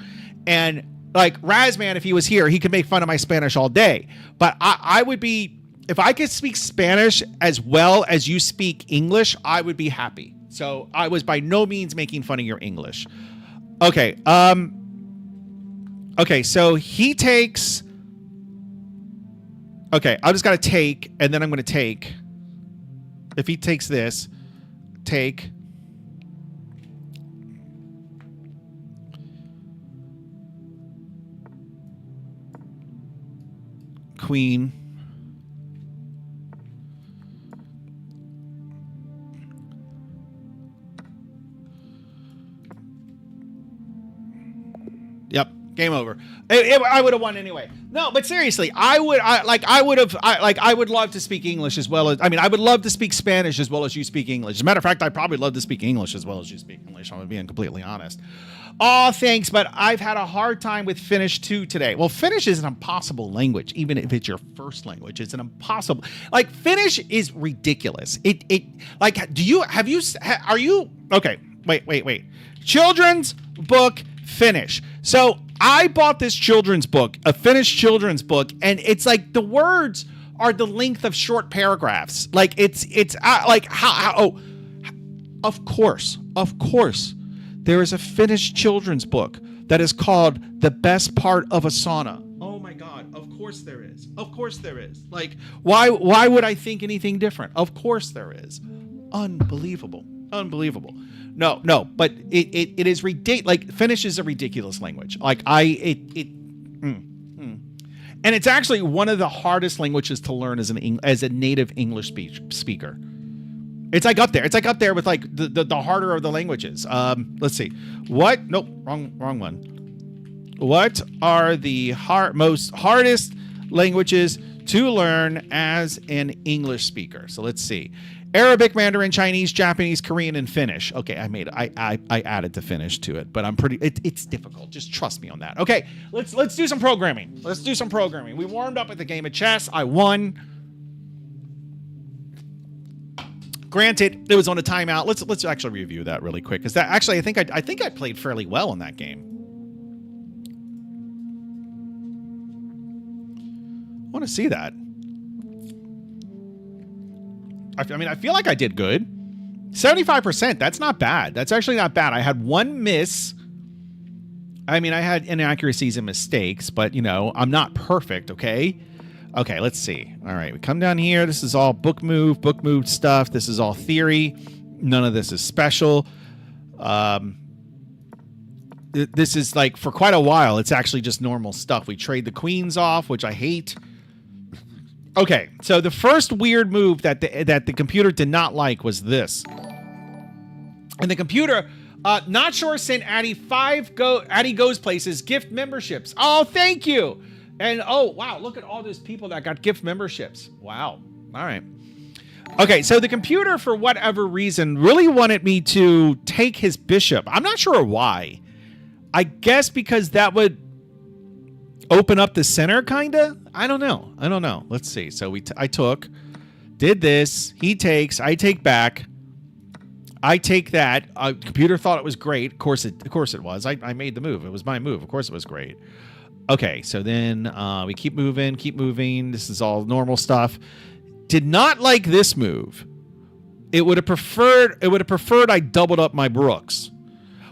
and like Razman, if he was here, he could make fun of my Spanish all day. But I would be, if I could speak Spanish as well as you speak English, I would be happy. So I was by no means making fun of your English. Okay. Okay. So he takes. Okay. I just got to take, and then I'm going to take. If he takes this, take. Queen. Yep, game over. I would have won anyway. No, but seriously, I would love to speak English as well as, I mean, I would love to speak Spanish as well as you speak English. As a matter of fact, I'd probably love to speak English as well as you speak English. I'm being completely honest. Oh, thanks, but I've had a hard time with Finnish too today. Well, Finnish is an impossible language, even if it's your first language. It's an impossible, like, Finnish is ridiculous. Like, are you, okay, wait. Children's book Finnish. So I bought this children's book, a Finnish children's book, and it's like the words are the length of short paragraphs. Like, it's like, of course. There is a Finnish children's book that is called The Best Part of a Sauna. Oh my God. Of course there is. Of course there is. Like, why would I think anything different? Of course there is. Unbelievable. No, but it is ridiculous. Like, Finnish is a ridiculous language. Like, and it's actually one of the hardest languages to learn as a native English speaker. It's like up there. It's like up there with like the harder of the languages. Let's see. What? Nope. Wrong one. What are the hardest languages to learn as an English speaker? So let's see. Arabic, Mandarin, Chinese, Japanese, Korean, and Finnish. Okay, I added the Finnish to it, but it's difficult. Just trust me on that. Okay, let's do some programming. We warmed up with a game of chess. I won. Granted, it was on a timeout. Let's actually review that really quick, because that actually I think I played fairly well in that game. I want to see that. I mean, I feel like I did good. 75%. That's not bad. That's actually not bad. I had one miss. I mean, I had inaccuracies and mistakes, but you know, I'm not perfect. Okay. Okay, let's see. All right, we come down here. This is all book move stuff. This is all theory. None of this is special. This is like, for quite a while, it's actually just normal stuff. We trade the queens off, which I hate. Okay, so the first weird move that the computer did not like was this. And the computer, not sure, sent Addy Addy Goes Places gift memberships. Oh, thank you. And, oh, wow, look at all those people that got gift memberships. Wow. All right. Okay, so the computer, for whatever reason, really wanted me to take his bishop. I'm not sure why. I guess because that would open up the center, kind of? I don't know. Let's see. So I took, did this. He takes. I take back. I take that. Computer thought it was great. Of course it was. I made the move. It was my move. Of course it was great. Okay, so then we keep moving. This is all normal stuff. Did not like this move. It would have preferred I doubled up my Brooks,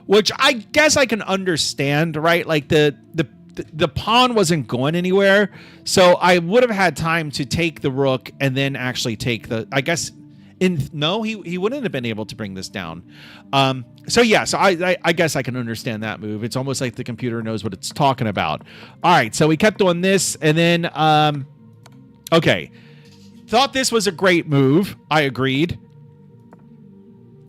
which I guess I can understand, right? Like the the pawn wasn't going anywhere, so I would have had time to take the rook and then actually take the. I guess he wouldn't have been able to bring this down. So I guess I can understand that move. It's almost like the computer knows what it's talking about. All right, so we kept doing this, and then okay, thought this was a great move. I agreed.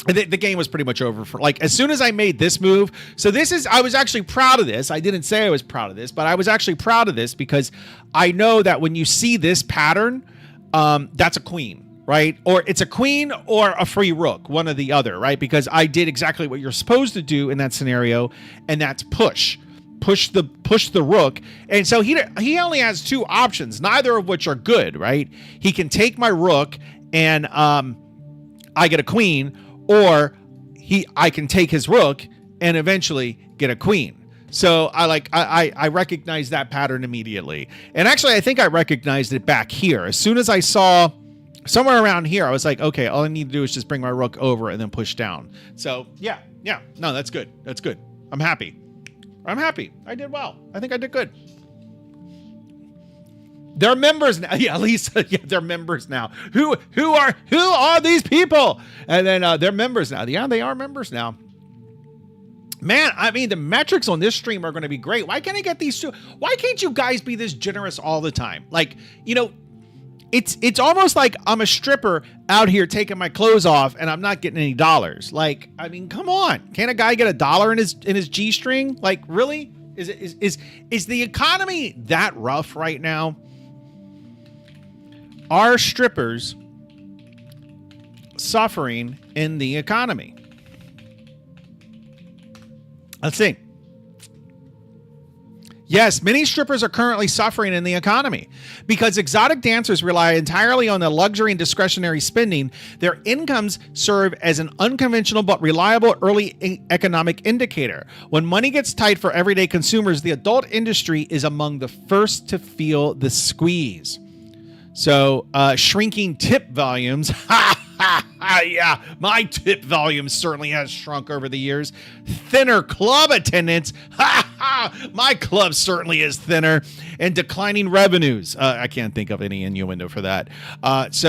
The game was pretty much over for as soon as I made this move. So I was actually proud of this. I didn't say I was proud of this, but I was actually proud of this because I know that when you see this pattern, that's a queen, right? Or it's a queen or a free rook, one or the other, right? Because I did exactly what you're supposed to do in that scenario, and that's push the rook. And so he only has two options, neither of which are good, right? He can take my rook and I get a queen, or I can take his rook and eventually get a queen. So I recognized that pattern immediately. And actually, I think I recognized it back here. As soon as I saw somewhere around here, I was like, okay, all I need to do is just bring my rook over and then push down. So yeah. No, that's good. That's good. I'm happy. I did well. I think I did good. They're members now. Yeah, Lisa. Yeah, they're members now. Who are these people? And then they're members now. Yeah, they are members now. Man, I mean, the metrics on this stream are going to be great. Why can't I get these two? Why can't you guys be this generous all the time? It's almost like I'm a stripper out here taking my clothes off and I'm not getting any dollars. I mean, come on. Can't a guy get $1 in his G-string? Really? Is the economy that rough right now? Are strippers suffering in the economy? Let's see. Yes, many strippers are currently suffering in the economy because exotic dancers rely entirely on the luxury and discretionary spending. Their incomes serve as an unconventional but reliable early economic indicator. When money gets tight for everyday consumers, the adult industry is among the first to feel the squeeze. So, shrinking tip volumes. Yeah, my tip volume certainly has shrunk over the years. Thinner club attendance. My club certainly is thinner. And declining revenues. I can't think of any innuendo for that. That's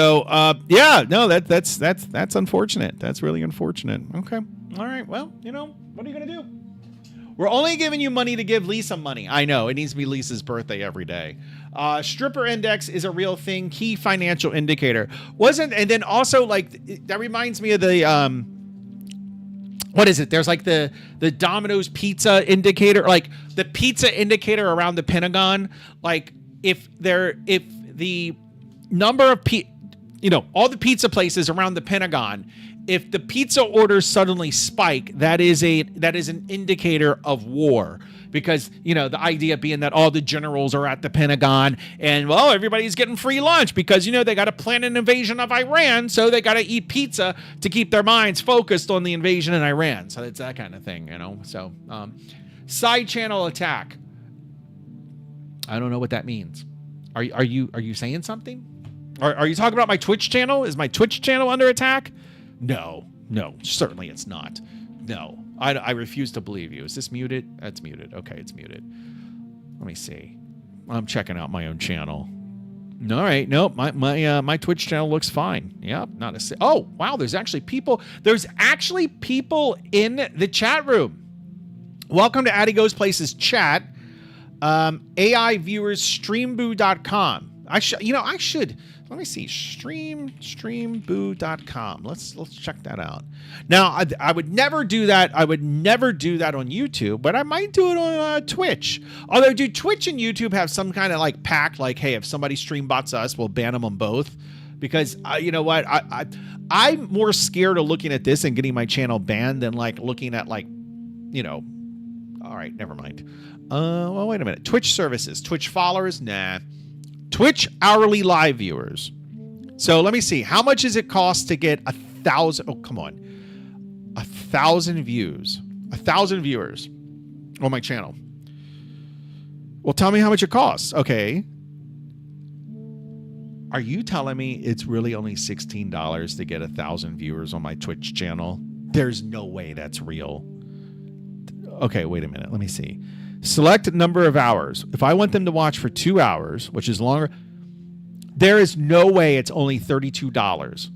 unfortunate. That's really unfortunate. Okay. All right. Well, what are you going to do? We're only giving you money to give Lisa money. I know. It needs to be Lisa's birthday every day. Stripper index is a real thing. Key financial indicator. And then also that reminds me of the, what is it? There's the Domino's pizza indicator, the pizza indicator around the Pentagon. If the number of all the pizza places around the Pentagon, if the pizza orders suddenly spike, that is an indicator of war. Because, the idea being that all the generals are at the Pentagon and, well, everybody's getting free lunch because, they got to plan an invasion of Iran. So they got to eat pizza to keep their minds focused on the invasion in Iran. So it's that kind of thing, So side channel attack. I don't know what that means. Are you saying something? Are you talking about my Twitch channel? Is my Twitch channel under attack? No, certainly it's not. No. I refuse to believe you. Is this muted? That's muted. Okay, it's muted. Let me see. I'm checking out my own channel. All right. Nope. My Twitch channel looks fine. Yep. Oh, wow. There's actually people in the chat room. Welcome to Addy Goes Places chat. AI viewers streamboo.com. I should. Let me see. Streamboo.com. Let's check that out. Now, I would never do that. I would never do that on YouTube, but I might do it on Twitch. Although, do Twitch and YouTube have some kind of pact? Hey, if somebody stream bots us, we'll ban them on both. Because you know what? I'm more scared of looking at this and getting my channel banned than looking at all right, never mind. Well, wait a minute. Twitch services, Twitch followers, nah. Twitch hourly live viewers. So let me see. How much does it cost to get 1,000? Oh, come on. 1,000 views. 1,000 viewers on my channel. Well, tell me how much it costs. Okay. Are you telling me it's really only $16 to get 1,000 viewers on my Twitch channel? There's no way that's real. Okay, wait a minute. Let me see. select number of hours. If I want them to watch for 2 hours, which is longer, there is no way it's only $32.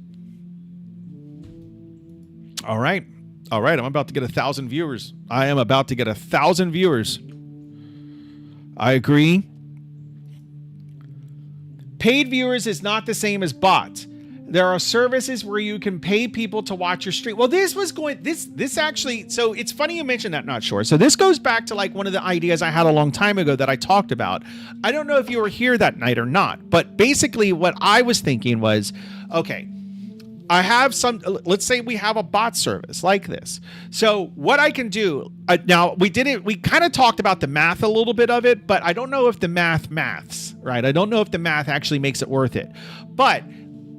All right. I'm about to get 1,000 viewers. I am about to get 1,000 viewers. I agree. Paid viewers is not the same as bots. There are services where you can pay people to watch your stream. Well, this actually, so it's funny you mentioned that, Not Sure. So this goes back to like one of the ideas I had a long time ago that I talked about. I don't know if you were here that night or not, but basically what I was thinking was, okay, I have let's say we have a bot service like this. So what I can do, now we kind of talked about the math a little bit of it, but I don't know if the maths, right? I don't know if the math actually makes it worth it. But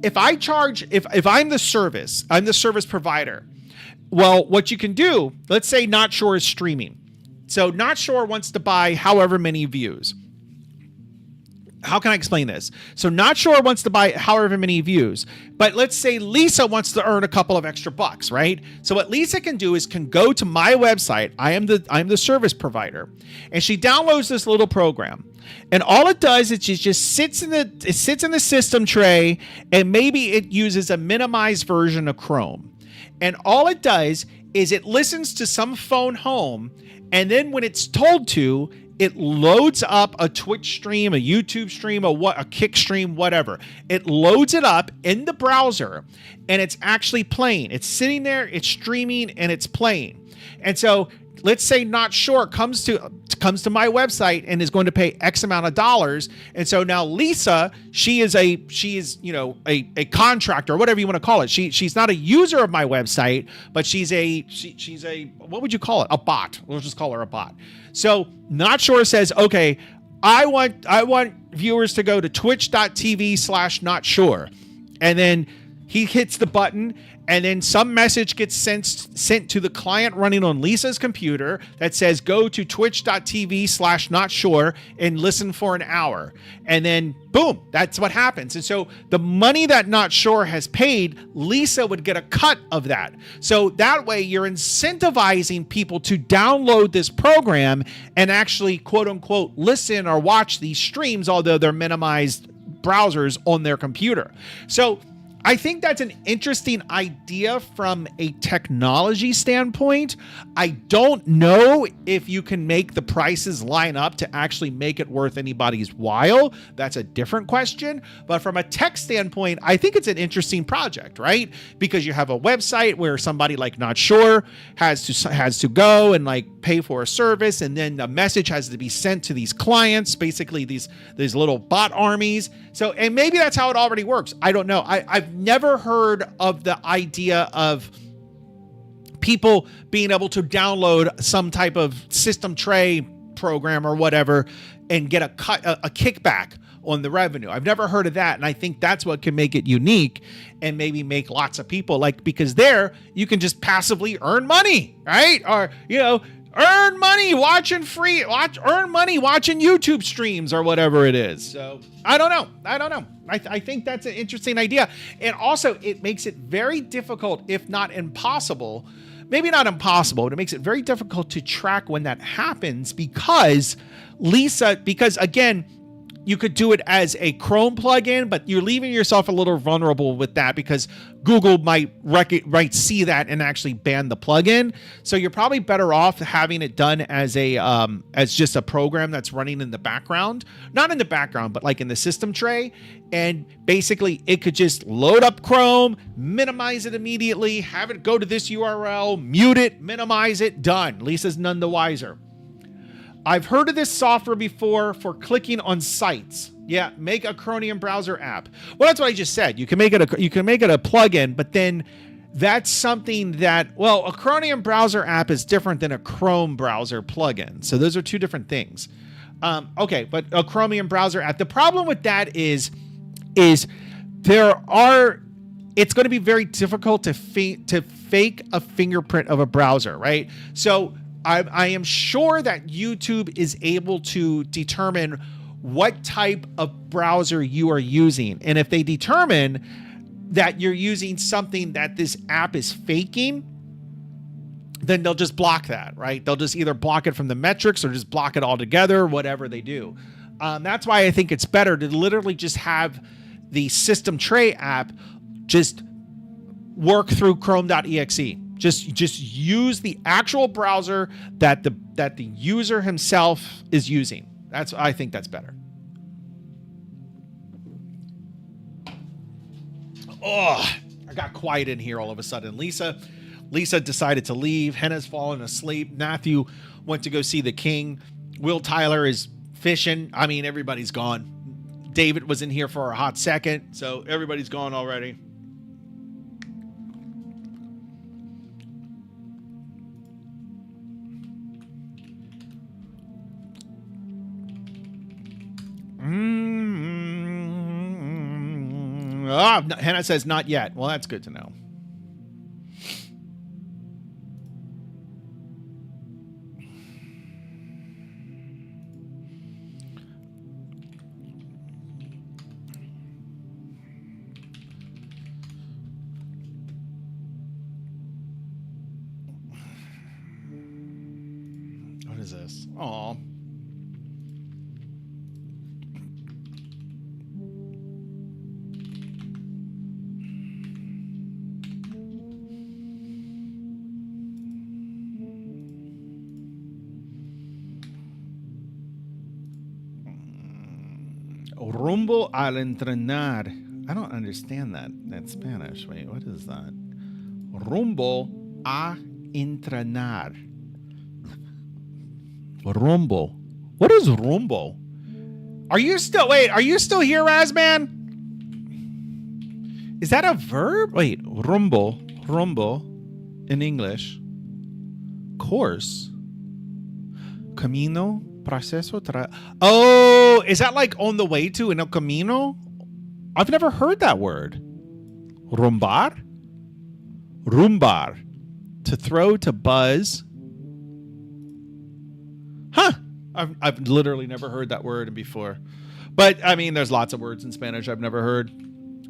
if I charge, if I'm the service provider, well, what you can do, let's say Not Sure is streaming. So Not Sure wants to buy however many views. How can I explain this? So Not Sure wants to buy however many views, but let's say Lisa wants to earn a couple of extra bucks, right? So what Lisa can do is can go to my website. I'm the service provider, and she downloads this little program. And all it does is it just sits in the system tray, and maybe it uses a minimized version of Chrome. And all it does is it listens to some phone home, and then when it's told to, it loads up a Twitch stream, a YouTube stream, a Kick stream, whatever. It loads it up in the browser, and it's actually playing. It's sitting there, it's streaming, and it's playing. And so let's say Not Sure comes to my website and is going to pay X amount of dollars. And so now Lisa, she is a contractor, or whatever you want to call it. She's not a user of my website, but she's a what would you call it? A bot. We'll just call her a bot. So Not Sure says, okay, I want viewers to go to twitch.tv/notsure. And then he hits the button, and then some message gets sent to the client running on Lisa's computer that says, go to twitch.tv/notsure and listen for an hour. And then boom, that's what happens. And so the money that Not Sure has paid, Lisa would get a cut of that. So that way you're incentivizing people to download this program and actually quote unquote listen or watch these streams, although they're minimized browsers on their computer. So I think that's an interesting idea from a technology standpoint. I don't know if you can make the prices line up to actually make it worth anybody's while. That's a different question. But from a tech standpoint, I think it's an interesting project, right? Because you have a website where somebody like Not Sure has to go and like pay for a service, and then a message has to be sent to these clients, basically these little bot armies. So, and maybe that's how it already works. I don't know. I've never heard of the idea of people being able to download some type of system tray program or whatever and get a kickback on the revenue. I've never heard of that. And I think that's what can make it unique and maybe make lots of people because there you can just passively earn money, right? Or, earn money watching YouTube streams or whatever it is. So I don't know. I think that's an interesting idea. And also it makes it very difficult, if not impossible, maybe not impossible, but it makes it very difficult to track when that happens because again, you could do it as a Chrome plugin, but you're leaving yourself a little vulnerable with that because Google might see that and actually ban the plugin. So you're probably better off having it done as as just a program that's running in the background, not in the background, but like in the system tray. And basically it could just load up Chrome, minimize it immediately, have it go to this URL, mute it, minimize it, done. Lisa's none the wiser. I've heard of this software before for clicking on sites. Yeah, make a Chromium browser app. Well, that's what I just said. You can make it a plugin, but then that's something that, a Chromium browser app is different than a Chrome browser plugin. So those are two different things. Okay, but a Chromium browser app. The problem with that is it's going to be very difficult to fake a fingerprint of a browser, right? So I am sure that YouTube is able to determine what type of browser you are using. And if they determine that you're using something that this app is faking, then they'll just block that, right? They'll just either block it from the metrics or just block it altogether, whatever they do. That's why I think it's better to literally just have the System Tray app just work through Chrome.exe. Just use the actual browser that the user himself is using. I think that's better. Oh, I got quiet in here all of a sudden. Lisa decided to leave. Henna's fallen asleep. Matthew went to go see the king. Will Tyler is fishing. I mean, everybody's gone. David was in here for a hot second, so everybody's gone already. Hannah says not yet. Well, that's good to know. What is this? Aw. Rumbo al entrenar. I don't understand that Spanish. Wait, what is that? Rumbo a entrenar. Rumbo. What is rumbo? Are you still here, Razman? Is that a verb? Wait, rumbo in English. Course. Camino. Proceso. Oh, is that like on the way to en el camino? I've never heard that word. Rumbar? Rumbar. To throw, to buzz. Huh. I've literally never heard that word before. But, I mean, there's lots of words in Spanish I've never heard.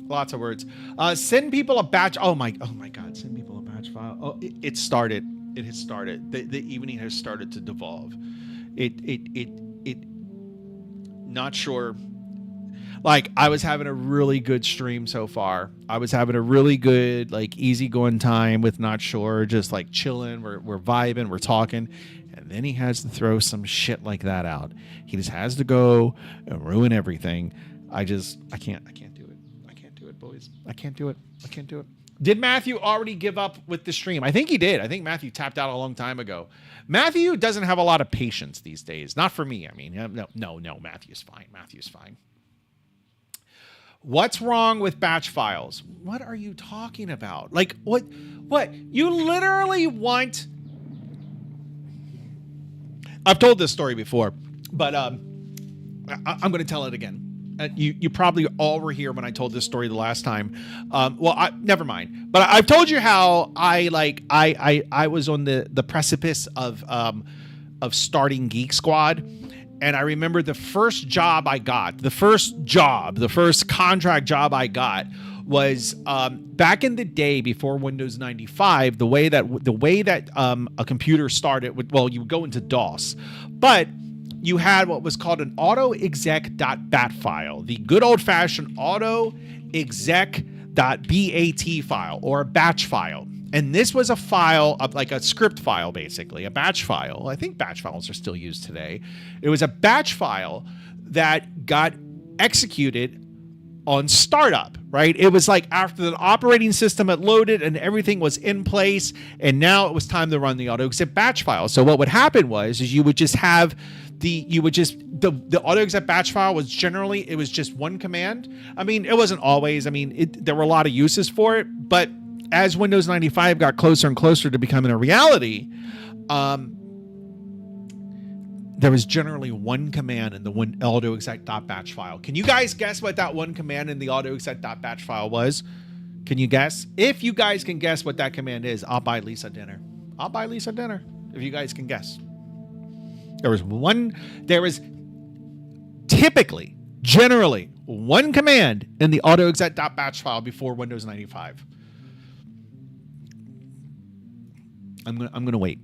Lots of words. Send people a batch. Oh my God. Send people a batch file. Oh, it started. It has started. The evening has started to devolve. Not sure. Like, I was having a really good stream so far. I was having a really good, like, easygoing time with Not Sure, just like chilling. We're vibing, we're talking, and then he has to throw some shit like that out. He just has to go and ruin everything. I can't do it. I can't do it, boys. I can't do it. Did Matthew already give up with the stream? I think he did. I think Matthew tapped out a long time ago. Matthew doesn't have a lot of patience these days. Not for me. I mean, no, Matthew's fine. What's wrong with batch files? What are you talking about? Like, what? You literally want... I've told this story before, but I'm going to tell it again. You probably all were here when I told this story the last time. Never mind. But I've told you how I was on the precipice of starting Geek Squad, and I remember the first job I got, the first contract job I got was back in the day before Windows 95. The way that a computer started you would go into DOS, but you had what was called an autoexec.bat file, the good old-fashioned autoexec.bat file, or a batch file. And this was a file, like a script file, basically, a batch file. I think batch files are still used today. It was a batch file that got executed on startup, right? It was like after the operating system had loaded and everything was in place, and now it was time to run the autoexec batch file. So what would happen is you would just have the autoexec batch file was generally, it was just one command. I mean, it wasn't always. I mean, there were a lot of uses for it, but as Windows 95 got closer and closer to becoming a reality, there was generally one command in the autoexec.batch file. Can you guys guess what that one command in the autoexec.batch file was? Can you guess? If you guys can guess what that command is, I'll buy Lisa dinner. If you guys can guess. There was generally one command in the autoexec.batch file before Windows 95. I'm gonna wait.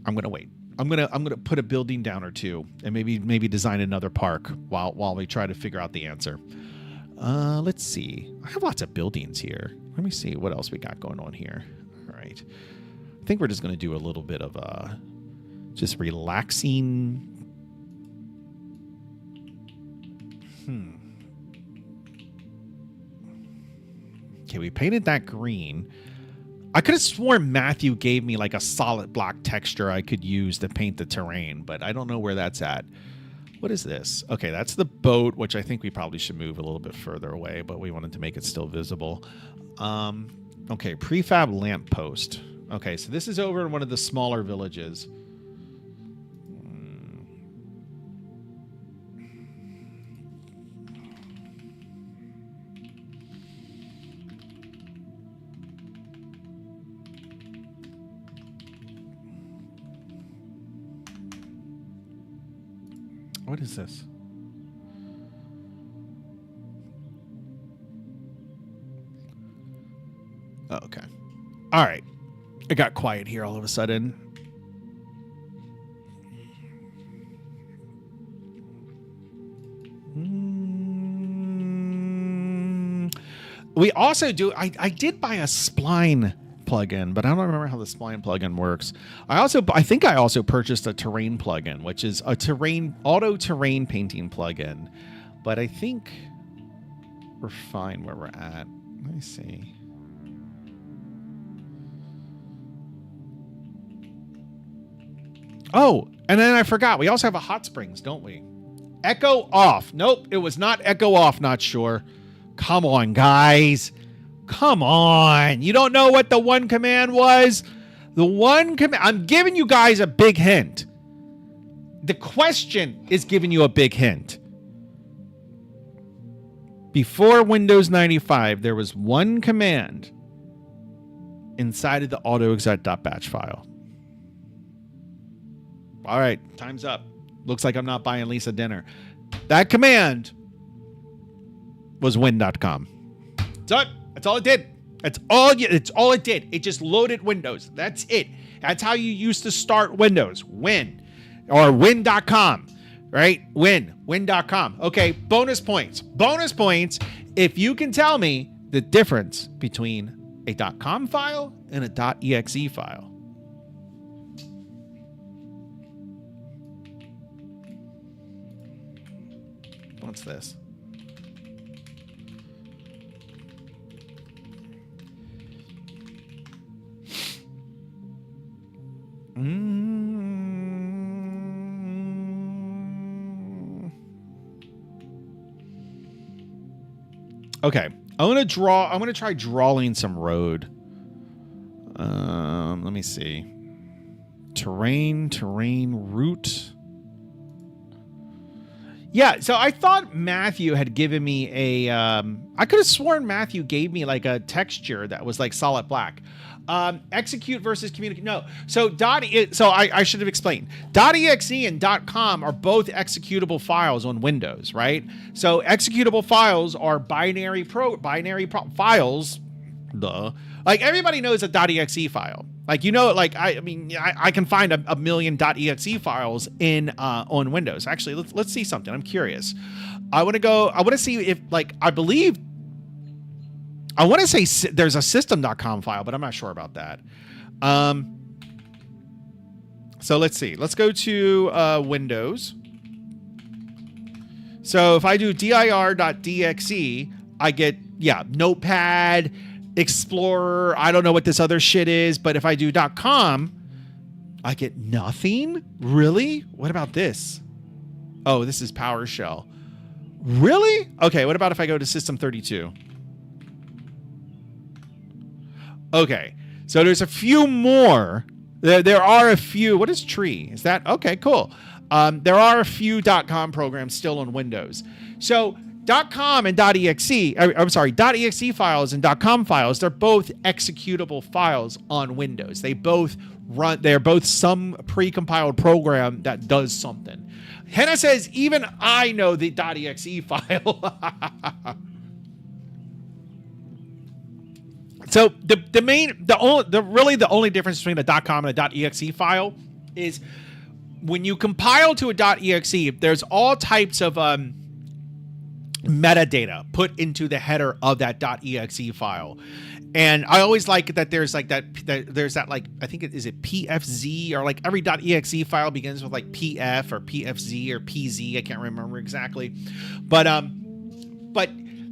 I'm gonna put a building down or two, and maybe design another park while we try to figure out the answer. Let's see. I have lots of buildings here. Let me see what else we got going on here. All right. I think we're just gonna do a little bit of just relaxing. Okay, we painted that green. I could have sworn Matthew gave me like a solid block texture I could use to paint the terrain, but I don't know where that's at. What is this? Okay, that's the boat, which I think we probably should move a little bit further away, but we wanted to make it still visible. Okay, prefab lamppost. Okay, so this is over in one of the smaller villages. What is this? Oh, okay. All right. It got quiet here all of a sudden. We also do... I did buy a spline plugin, but I don't remember how the spline plugin works. I think I also purchased a terrain plugin, which is a auto terrain painting plugin. But I think we're fine where we're at. Let me see. Oh, and then I forgot. We also have a hot springs, don't we? Echo off. Nope, it was not echo off. Not sure. Come on, guys. Come on. You don't know what the one command was? The one command. I'm giving you guys a big hint. The question is giving you a big hint. Before Windows 95, there was one command inside of the autoexec.batch file. All right, time's up. Looks like I'm not buying Lisa dinner. That command was win.com. That's all it did. It's all it did. It just loaded Windows. That's it. That's how you used to start Windows. Win. Or win.com. Right? Win.com. Okay, bonus points. Bonus points if you can tell me the difference between a .com file and a .exe file. What's this? Okay, I'm gonna try drawing some road. Let me see. Terrain route. Yeah, so I thought Matthew had given me a... I could have sworn Matthew gave me like a texture that was like solid black. Execute versus communicate. No. So I should have explained. .exe and .com are both executable files on Windows, right? So executable files are binary files. Duh. Like everybody knows a .exe file. Like, you know, like I can find a million .exe files in on Windows. Actually, let's see something. I'm curious. I want to see if, like, I want to say there's a system.com file, but I'm not sure about that. So let's see. Let's go to Windows. So if I do dir.dxe, I get, Notepad, Explorer. I don't know what this other shit is, but if I do .com, I get nothing? Really? What about this? Oh, this is PowerShell. Really? Okay, what about if I go to System32? Okay, so there's a few more. There are a few. What is Tree? Is that? Okay, cool. There are a few .com programs still on Windows. So .com and .exe, .exe files and .com files, they're both executable files on Windows. They both run, they're both some precompiled program that does something. Henna says, even I know the .exe file. So the only difference between a .com and a .exe file is when you compile to a .exe, there's all types of metadata put into the header of that .exe file. And I always like that there's like there's that like, I think is it PFZ, or like every .exe file begins with like PF or PFZ or PZ. I can't remember exactly. But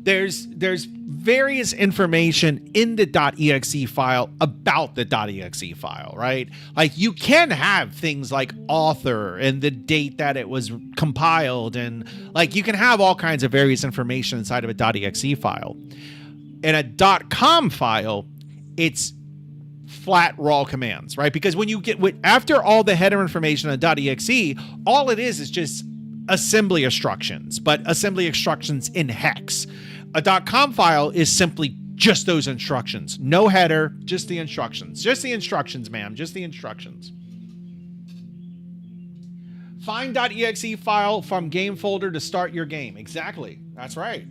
there's various information in the .exe file about the .exe file, right? Like you can have things like author and the date that it was compiled, and like you can have all kinds of various information inside of a .exe file. In a .com file, it's flat raw commands, right? Because when you get after all the header information on .exe, all it is just assembly instructions, but assembly instructions in hex. A .com file is simply just those instructions. No header, just the instructions. Just the instructions, ma'am. Just the instructions. Find .exe file from game folder to start your game. Exactly. That's right.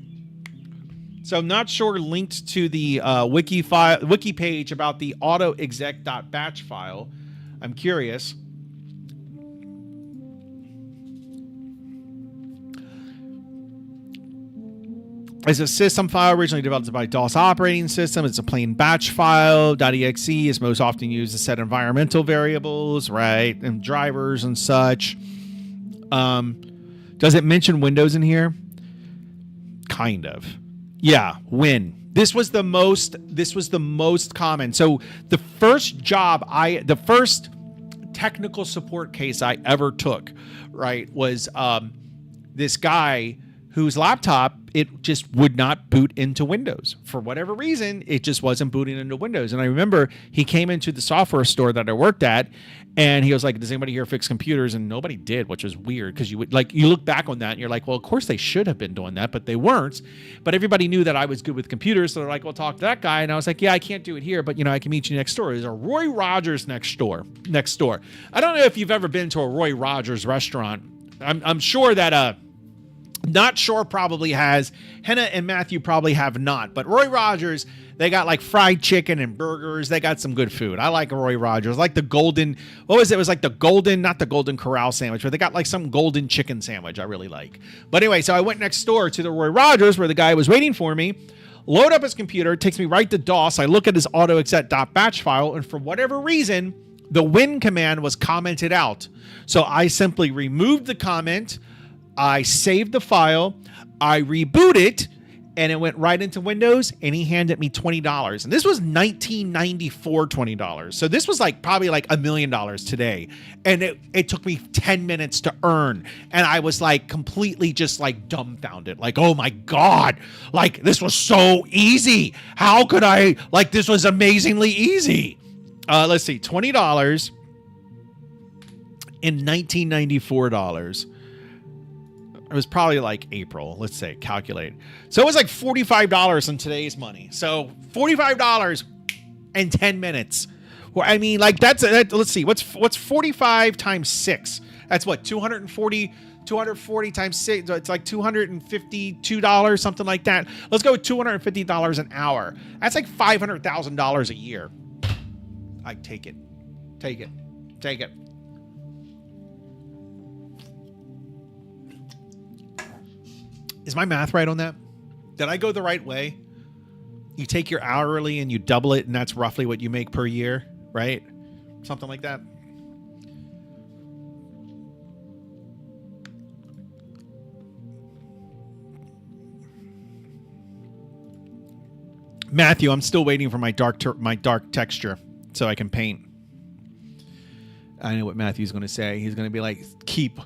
So I'm not sure linked to the wiki page about the autoexec.batch file. I'm curious. It's a system file originally developed by DOS operating system. It's a plain batch file. .exe is most often used to set environmental variables, right, and drivers and such. Does it mention Windows in here? Kind of. Yeah, Win. This was the most common. So the first technical support case I ever took, right, was this guy whose laptop, it just would not boot into Windows. For whatever reason, it just wasn't booting into Windows. And I remember he came into the software store that I worked at, and he was like, does anybody here fix computers? And nobody did, which was weird, because you look back on that and you're like, well, of course they should have been doing that, but they weren't. But everybody knew that I was good with computers, so they're like, well, talk to that guy. And I was like, yeah, I can't do it here, but I can meet you next door. There's a Roy Rogers next door. I don't know if you've ever been to a Roy Rogers restaurant. I'm sure that not sure probably has. Henna and Matthew probably have not. But Roy Rogers, they got like fried chicken and burgers. They got some good food. I like Roy Rogers. Like the golden, what was it? It was like the golden, not the Golden Corral sandwich, but they got like some golden chicken sandwich I really like. But anyway, so I went next door to the Roy Rogers where the guy was waiting for me. Load up his computer. It takes me right to DOS. I look at his autoexec.batch file, and for whatever reason, the win command was commented out. So I simply removed the comment. I saved the file, I reboot it, and it went right into Windows, and he handed me $20. And this was 1994 $20. So this was like probably like $1 million today. And it took me 10 minutes to earn. And I was like completely just like dumbfounded. Like, oh my God, like this was so easy. How could I, like this was amazingly easy. Let's see, $20 in 1994 dollars. It was probably like April. Let's say, calculate. So it was like $45 in today's money. So $45 in 10 minutes. Well, I mean, like let's see. What's 45 times 6? That's what, 240 times 6. It's like $252, something like that. Let's go with $250 an hour. That's like $500,000 a year. I take it. Take it. Is my math right on that? Did I go the right way? You take your hourly and you double it, and that's roughly what you make per year, right? Something like that. Matthew, I'm still waiting for my dark texture so I can paint. I know what Matthew's going to say. He's going to be like, keep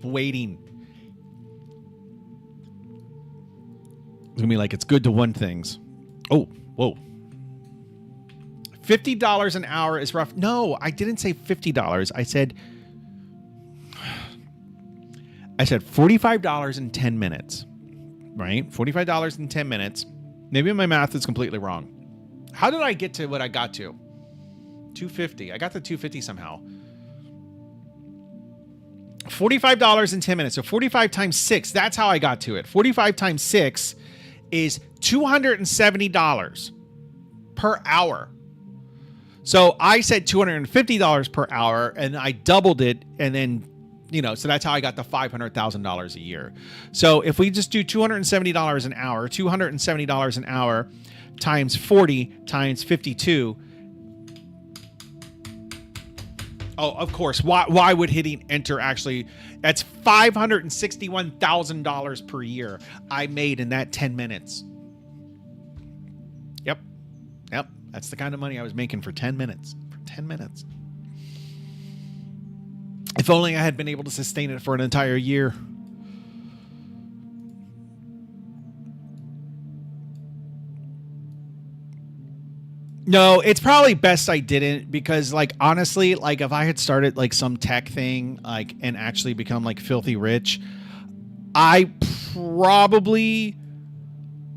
waiting. It's going to be like, it's good to want things. Oh, whoa. $50 an hour is rough. No, I didn't say $50. I said $45 in 10 minutes, right? $45 in 10 minutes. Maybe my math is completely wrong. How did I get to what I got to? 250. I got to 250 somehow. $45 in 10 minutes. So 45 times 6. That's how I got to it. 45 times 6 is $270 per hour. So I said $250 per hour, and I doubled it, and then, so that's how I got the $500,000 a year. So if we just do $270 an hour, $270 an hour times 40 times 52. Oh, of course. Why would hitting enter actually? That's $561,000 per year I made in that 10 minutes. Yep. That's the kind of money I was making for 10 minutes. If only I had been able to sustain it for an entire year. No, it's probably best I didn't, because honestly, if I had started some tech thing and actually become filthy rich, I probably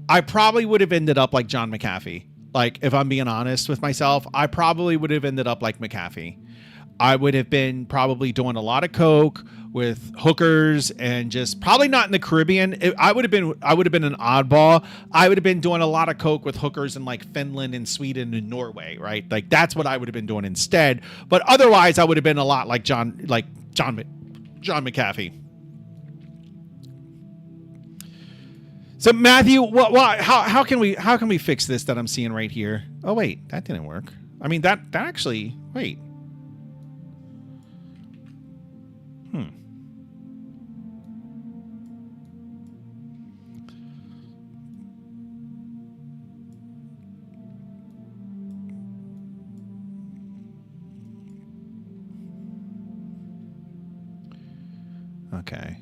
would have ended up like John McAfee. If I'm being honest with myself, I probably would have ended up like McAfee. I would have been probably doing a lot of coke with hookers, and just probably not in the Caribbean. I would have been an oddball. I would have been doing a lot of coke with hookers in Finland and Sweden and Norway, right? That's what I would have been doing instead. But otherwise, I would have been a lot like John McAfee. So Matthew, how can we fix this that I'm seeing right here? Oh wait, that didn't work. I mean that actually, wait. Okay.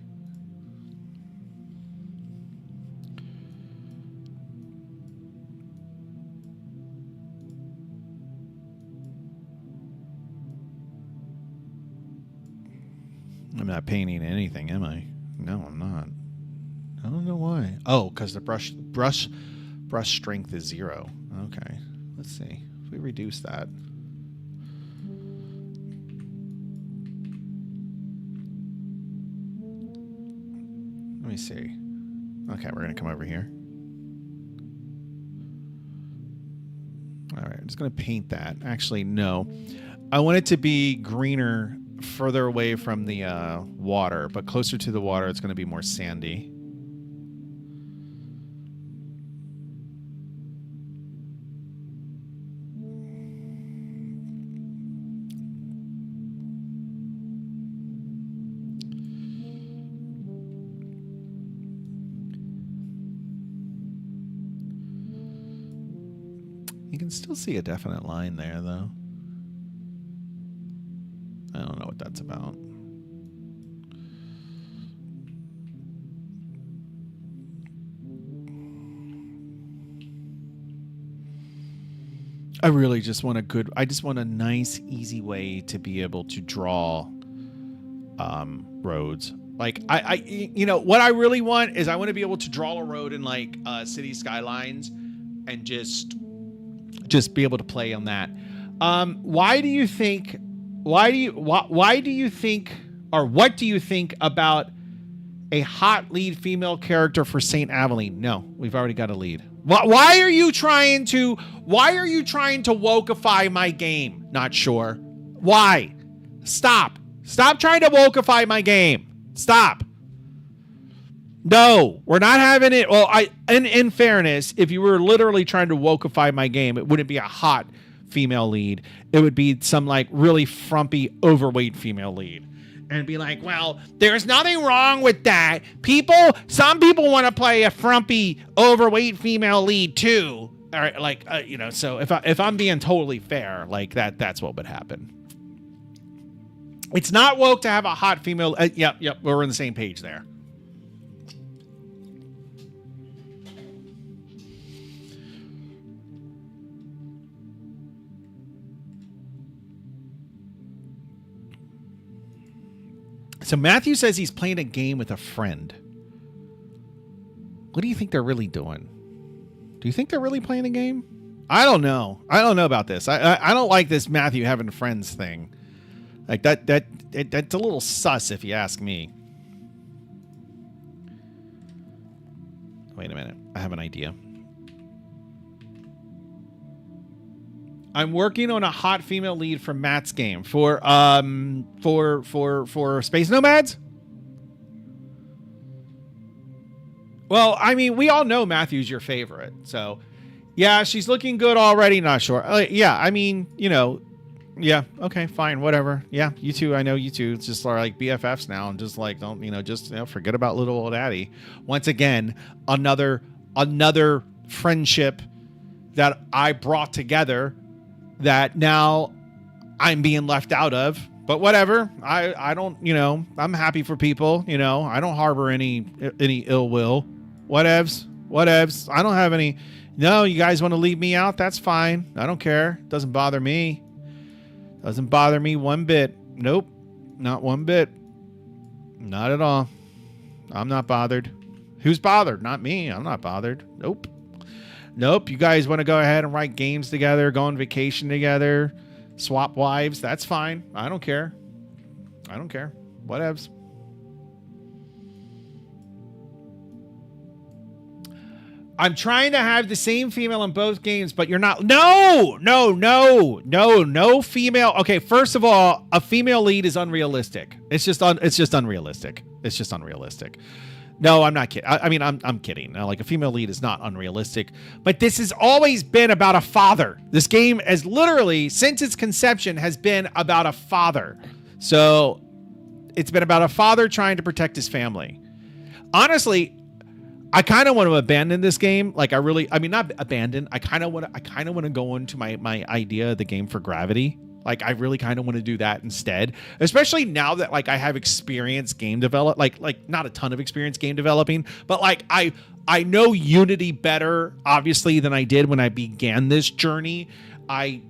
I'm not painting anything, am I? No, I'm not. I don't know why. Oh, because the brush strength is 0. Okay. Let's see. If we reduce that. Let me see. Okay, we're going to come over here. All right, I'm just going to paint that. Actually, no. I want it to be greener further away from the water, but closer to the water, it's going to be more sandy. You can still see a definite line there, though. I don't know what that's about. I really just want a nice, easy way to be able to draw roads. What I really want is I want to be able to draw a road in city skylines and just be able to play on that. What do you think about a hot lead female character for Saint Aveline? No, we've already got a lead. Why are you trying to wokeify my game? Not sure. Why? Stop trying to wokeify my game. Stop. No, we're not having it. Well, in fairness, if you were literally trying to wokeify my game, it wouldn't be a hot female lead. It would be some really frumpy, overweight female lead. And be like, well, there's nothing wrong with that. Some people want to play a frumpy, overweight female lead too. Or so if I'm being totally fair, that's what would happen. It's not woke to have a hot female. Yep, we're on the same page there. So Matthew says he's playing a game with a friend. What do you think they're really doing? Do you think they're really playing a game? I don't know. I don't know about this. I don't like this Matthew having friends thing. That's a little sus if you ask me. Wait a minute. I have an idea. I'm working on a hot female lead for Matt's game for Space Nomads. Well, I mean, we all know Matthew's your favorite, so yeah, she's looking good already. Not sure. Yeah, I mean, you know, yeah, okay, fine, whatever. Yeah, you two, I know you two just are like BFFs now, and just like don't, you know, just, you know, forget about little old Addie. Once again, another friendship that I brought together that now I'm being left out of, but whatever. I don't, you know, I'm happy for people, you know, I don't harbor any ill will. Whatevs. I don't have any. No, you guys want to leave me out? That's fine. I don't care. Doesn't bother me. Doesn't bother me one bit. Nope. Not one bit. Not at all. I'm not bothered. Who's bothered? Not me. I'm not bothered. Nope. You guys want to go ahead and write games together, go on vacation together, swap wives? That's fine. I don't care. Whatevs. I'm trying to have the same female in both games, but you're not. No female. Okay, first of all, a female lead is unrealistic. It's just unrealistic. No, I'm not kidding. I mean, I'm kidding. Like, a female lead is not unrealistic, but this has always been about a father. This game has literally, since its conception, has been about a father. So it's been about a father trying to protect his family. Honestly, I kind of want to abandon this game. Like, not abandon. I kind of want to go into my idea of the game for Gravity. Like, I really kind of want to do that instead, especially now that, like, I have experience game develop, like not a ton of experience game developing, but like I know Unity better, obviously, than I did when I began this journey. I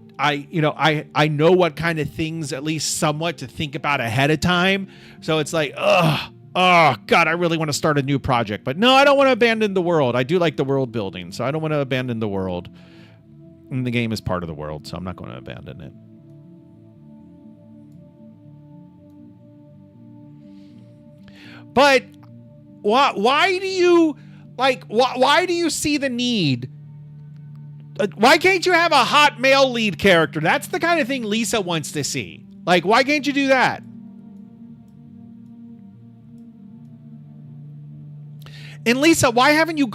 know what kind of things, at least somewhat, to think about ahead of time. So it's like, oh God, I really want to start a new project, but no, I don't want to abandon the world. I do like the world building, so I don't want to abandon the world. And the game is part of the world, so I'm not going to abandon it. But why do you see the need? Why can't you have a hot male lead character? That's the kind of thing Lisa wants to see. Like, why can't you do that? And Lisa, why haven't you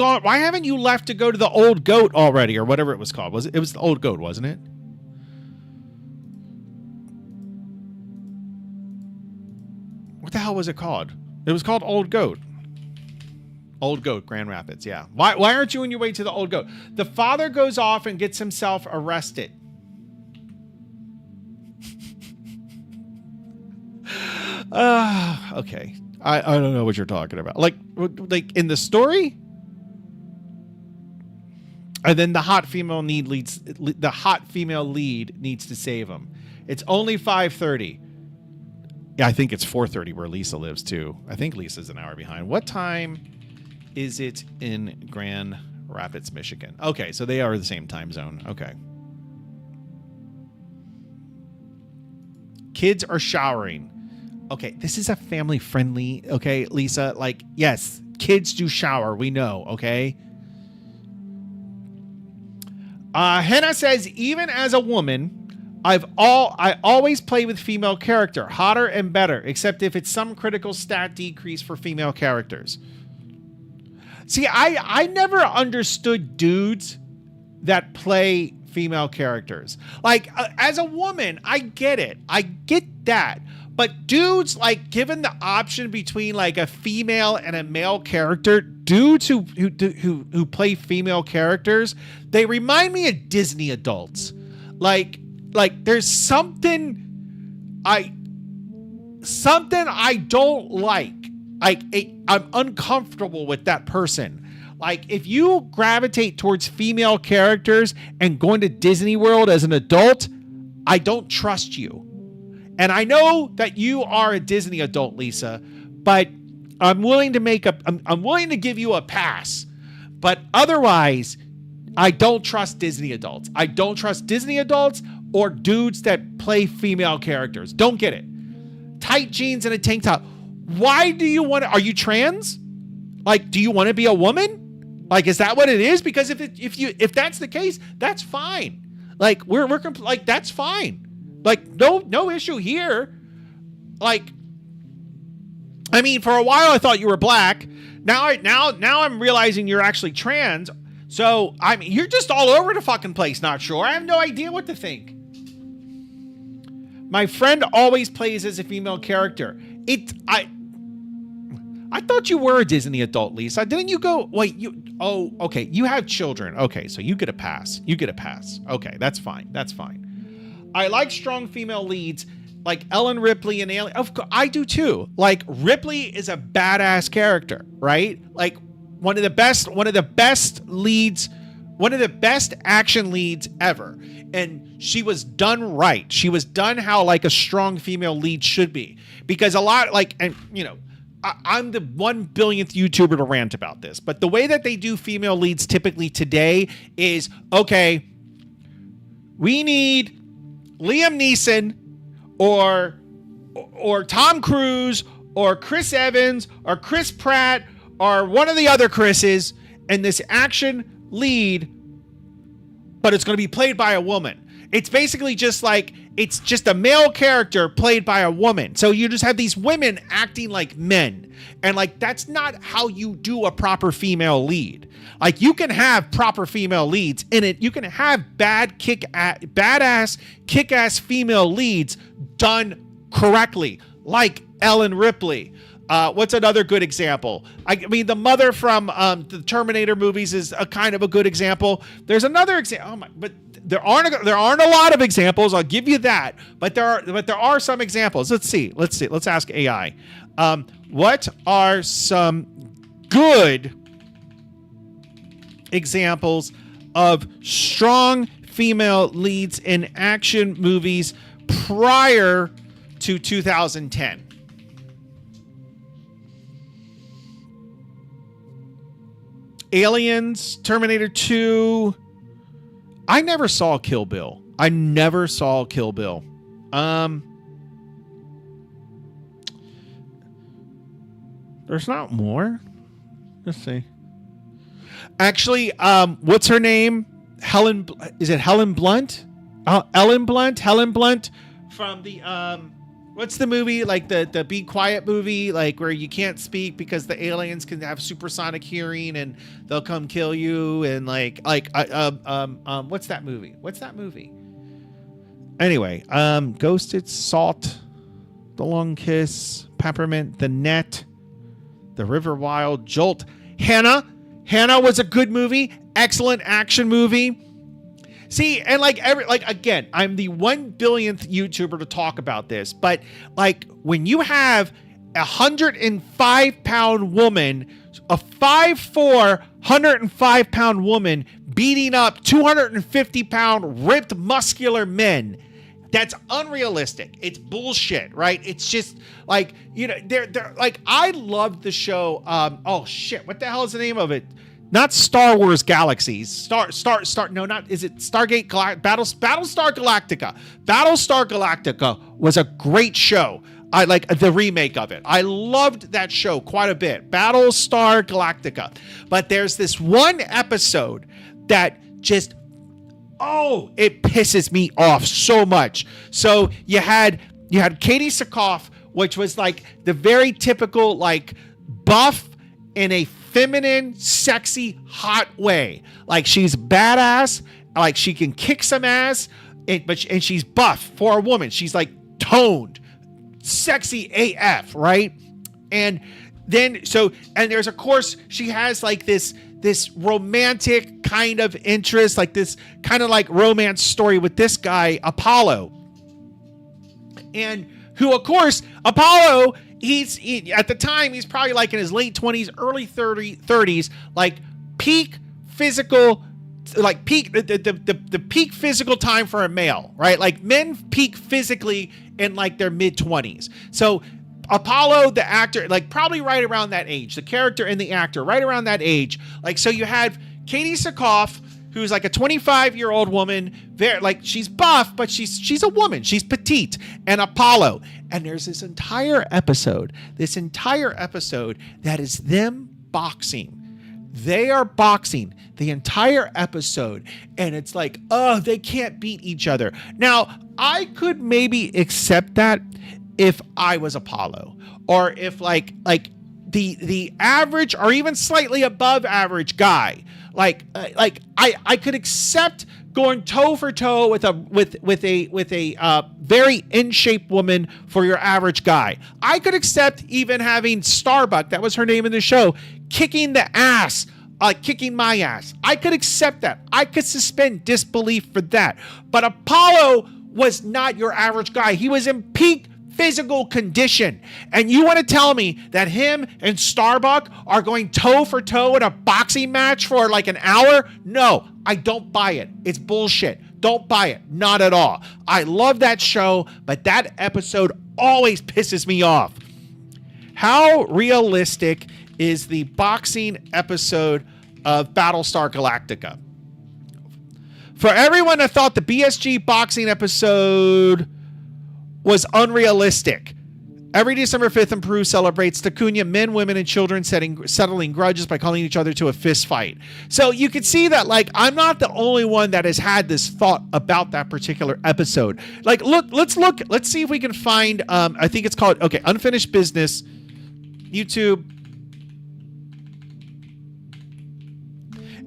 left to go to the Old Goat already, or whatever it was called? It was the Old Goat, wasn't it? What the hell was it called? It was called Old Goat. Old Goat, Grand Rapids, yeah. Why aren't you on your way to the Old Goat? The father goes off and gets himself arrested. Okay. I don't know what you're talking about. Like in the story? And then the hot female lead needs to save him. It's only 5:30. Yeah, I think it's 4:30 where Lisa lives too. I think Lisa's an hour behind. What time is it in Grand Rapids, Michigan? Okay, so they are the same time zone. Okay. Kids are showering. Okay, this is a family friendly, okay, Lisa? Like, yes, kids do shower, we know, okay? Henna says, even as a woman, I always play with female character, hotter and better, except if it's some critical stat decrease for female characters. See, I never understood dudes that play female characters. Like, as a woman, I get it. I get that. But dudes, like, given the option between like a female and a male character, dudes who play female characters, they remind me of Disney adults. Like there's something I don't like. I'm uncomfortable with that person. Like, if you gravitate towards female characters and going to Disney World as an adult, I don't trust you. And I know that you are a Disney adult, Lisa, but I'm willing to give you a pass. But otherwise, I don't trust Disney adults. I don't trust Disney adults or dudes that play female characters. Don't get it. Tight jeans and a tank top. Why do you want to? Are you trans? Like, do you want to be a woman? Like, is that what it is? Because if that's the case, that's fine. Like like that's fine. Like no issue here. Like, I mean, for a while I thought you were black. Now I'm realizing you're actually trans. So I mean, you're just all over the fucking place. Not sure. I have no idea what to think. My friend always plays as a female character. I thought you were a Disney adult, Lisa. Didn't you go? Wait, oh, okay. You have children. Okay, so you get a pass. Okay, that's fine. I like strong female leads like Ellen Ripley and Alien. Of course, I do too. Like, Ripley is a badass character, right? Like, one of the best leads, one of the best action leads ever. And she was done right. She was done how like a strong female lead should be. Because a lot, like, and you know, I'm the 1 billionth YouTuber to rant about this, but the way that they do female leads typically today is, okay, we need Liam Neeson or Tom Cruise or Chris Evans or Chris Pratt or one of the other Chris's and this action lead, but it's going to be played by a woman. It's basically just like, it's just a male character played by a woman. So you just have these women acting like men. And like, that's not how you do a proper female lead. Like, you can have proper female leads in it. You can have badass kick-ass female leads done correctly, like Ellen Ripley. What's another good example? I mean, the mother from the Terminator movies is a kind of a good example. There's another example. But there aren't a lot of examples. I'll give you that. But there are some examples. Let's see. Let's ask AI. What are some good examples of strong female leads in action movies prior to 2010? Aliens, Terminator 2. I never saw Kill Bill. There's not more. Let's see. Actually, what's her name? Is it Helen Blunt? Ellen Blunt? Helen Blunt from the what's the movie, like the Be Quiet movie, like where you can't speak because the aliens can have supersonic hearing and they'll come kill you, and what's that movie? Anyway, Ghosted, Salt, The Long Kiss, Peppermint, The Net, The River Wild, Jolt, Hannah was a good movie, excellent action movie. See, and again, I'm the 1 billionth YouTuber to talk about this, but like, when you have 105-pound woman, a 5'4", 105-pound woman beating up 250-pound ripped muscular men, that's unrealistic. It's bullshit, right? It's just like, you know, they're like, I loved the show. Oh shit, what the hell is the name of it? Not Star Wars Galaxies. No, not, is it Stargate Battlestar Galactica. Battlestar Galactica was a great show. I like the remake of it. I loved that show quite a bit. Battlestar Galactica. But there's this one episode that just, it pisses me off so much. So you had Katie Sackhoff, which was like the very typical like buff in a feminine, sexy, hot way. Like, she's badass, like she can kick some ass, and she's buff for a woman. She's like toned, sexy AF, right? And then there's, of course, she has like this romantic kind of interest, like this kind of like romance story with this guy, Apollo. And who, of course, Apollo, at the time, he's probably like in his late 20s, early 30s, like peak physical, like the peak physical time for a male, right? Like, men peak physically in like their mid 20s. So Apollo, the actor, like probably right around that age, the character and the actor right around that age. Like, so you had Katie Sackhoff, who's like a 25-year-old woman, very, like, she's buff, but she's a woman, she's petite, and Apollo. And there's this entire episode that is them boxing. They are boxing the entire episode, and it's like, oh, they can't beat each other. Now, I could maybe accept that if I was Apollo, or if like the average or even slightly above average guy, I could accept going toe for toe with a very in shape woman for your average guy. I could accept even having Starbuck, that was her name in the show, kicking my ass. I could accept that. I could suspend disbelief for that. But Apollo was not your average guy. He was in peak physical condition. And you want to tell me that him and Starbuck are going toe for toe in a boxing match for like an hour? No, I don't buy it. It's bullshit. Don't buy it. Not at all. I love that show, but that episode always pisses me off. How realistic is the boxing episode of Battlestar Galactica? For everyone that thought the BSG boxing episode was unrealistic, every December 5th in Peru celebrates Takunya, men, women, and children settling grudges by calling each other to a fist fight. So you can see that, like, I'm not the only one that has had this thought about that particular episode. Like, let's see if we can find, I think it's called, Unfinished Business, YouTube.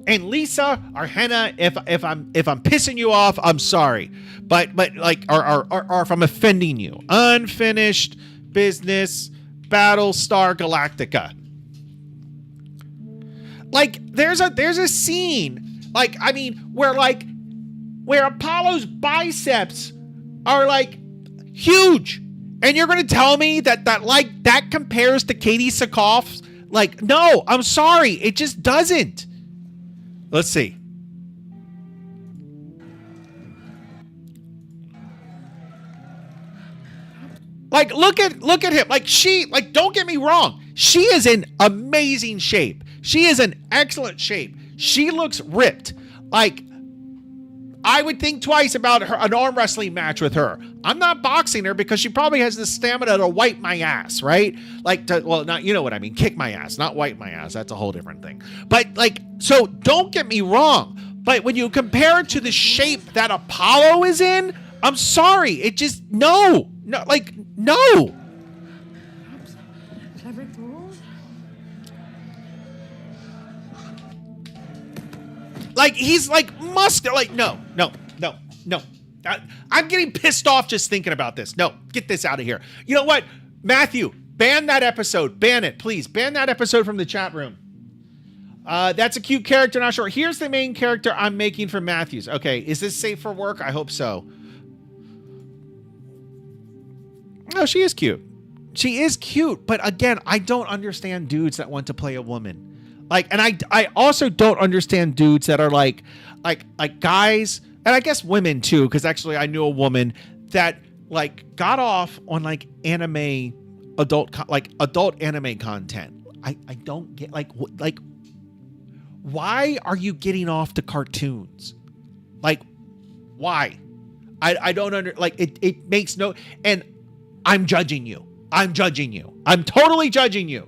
And Lisa or Henna, if I'm pissing you off, I'm sorry, but like, or if I'm offending you, Unfinished Business, Battlestar Galactica. Like, there's a scene, like, I mean, where Apollo's biceps are like huge, and you're gonna tell me that compares to Katie Sackhoff's? Like, no, I'm sorry, it just doesn't. Let's see. Like, look at him. Like, don't get me wrong. She is in amazing shape. She is in excellent shape. She looks ripped. Like, I would think twice about an arm wrestling match with her. I'm not boxing her because she probably has the stamina to wipe my ass, right? Not, you know what I mean, kick my ass, not wipe my ass. That's a whole different thing. But so don't get me wrong. But when you compare it to the shape that Apollo is in, I'm sorry. It just, no. Like, he's like muscular. Like, no. I'm getting pissed off just thinking about this. No, get this out of here. You know what? Matthew, ban that episode. Ban it, please. Ban that episode from the chat room. That's a cute character, not sure. Here's the main character I'm making for Matthews. Okay, is this safe for work? I hope so. Oh, she is cute. She is cute, but again, I don't understand dudes that want to play a woman. Like, and I also don't understand dudes that are like guys, and I guess women too, because actually I knew a woman that like got off on like adult anime content. I don't get like why are you getting off to cartoons? Like, why? I don't it makes no, and I'm judging you. I'm totally judging you.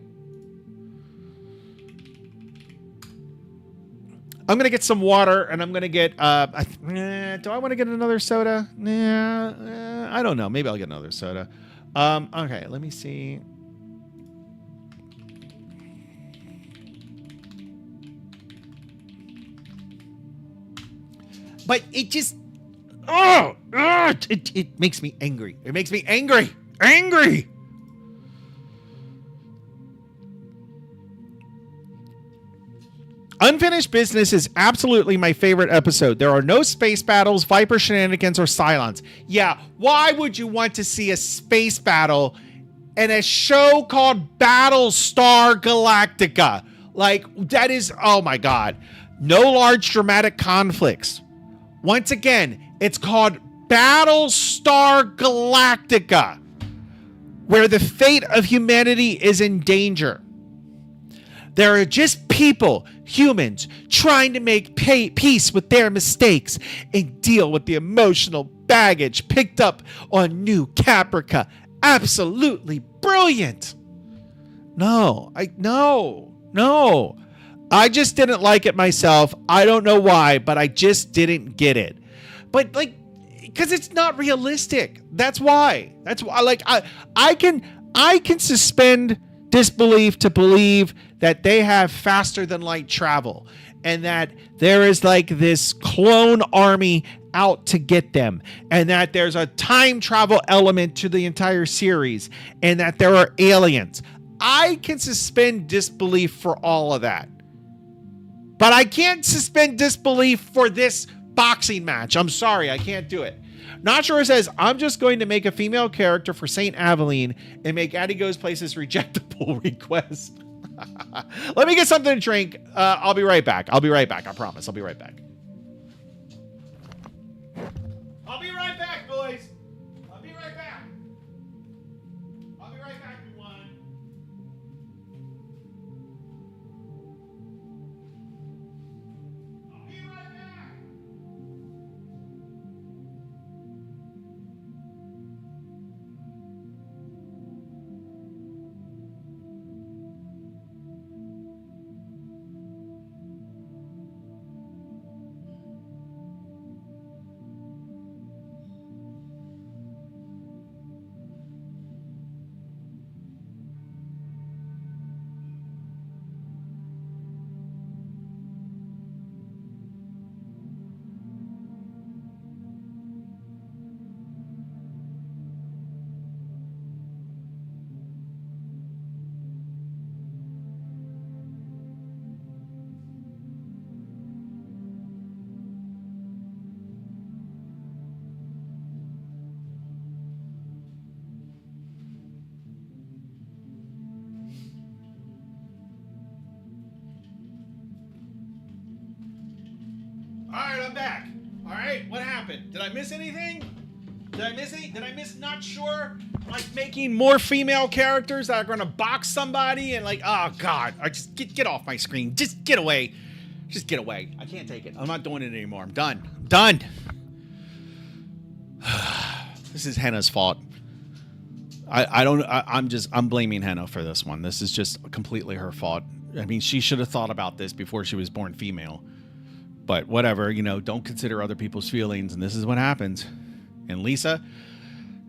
I'm going to get some water, and I'm going to get, do I want to get another soda? Nah, I don't know. Maybe I'll get another soda. Okay, let me see. But it just, it makes me angry. It makes me angry. Unfinished Business is absolutely my favorite episode. There are no space battles, Viper shenanigans, or Cylons. Yeah, why would you want to see a space battle in a show called Battlestar Galactica? Like, that is, oh my God. No large dramatic conflicts. Once again, it's called Battlestar Galactica, where the fate of humanity is in danger. There are just people, humans, trying to make peace with their mistakes and deal with the emotional baggage picked up on New Caprica. Absolutely brilliant. No. I just didn't like it myself. I don't know why, but I just didn't get it. But like, because it's not realistic. That's why. That's why. Like, I can suspend disbelief to believe that they have faster than light travel, and that there is like this clone army out to get them, and that there's a time travel element to the entire series, and that there are aliens. I can suspend disbelief for all of that. But I can't suspend disbelief for this boxing match. I'm sorry, I can't do it. Notchura says, I'm just going to make a female character for St. Aveline and make Addie Goes Places rejectable request. Let me get something to drink. I'll be right back. I promise. I'll be right back. I'll be right back, boys. I'll be right back. I'll be right back, everyone. I'll be right back. All right, I'm back. All right, what happened? Did I miss anything? Did I miss not sure? Like making more female characters that are gonna box somebody and like, oh god, I just get off my screen. Just get away. Just get away. I can't take it. I'm not doing it anymore. I'm done. I'm done. This is Henna's fault. I'm blaming Henna for this one. This is just completely her fault. I mean, she should have thought about this before she was born female. But whatever, you know, don't consider other people's feelings, and this is what happens. And Lisa,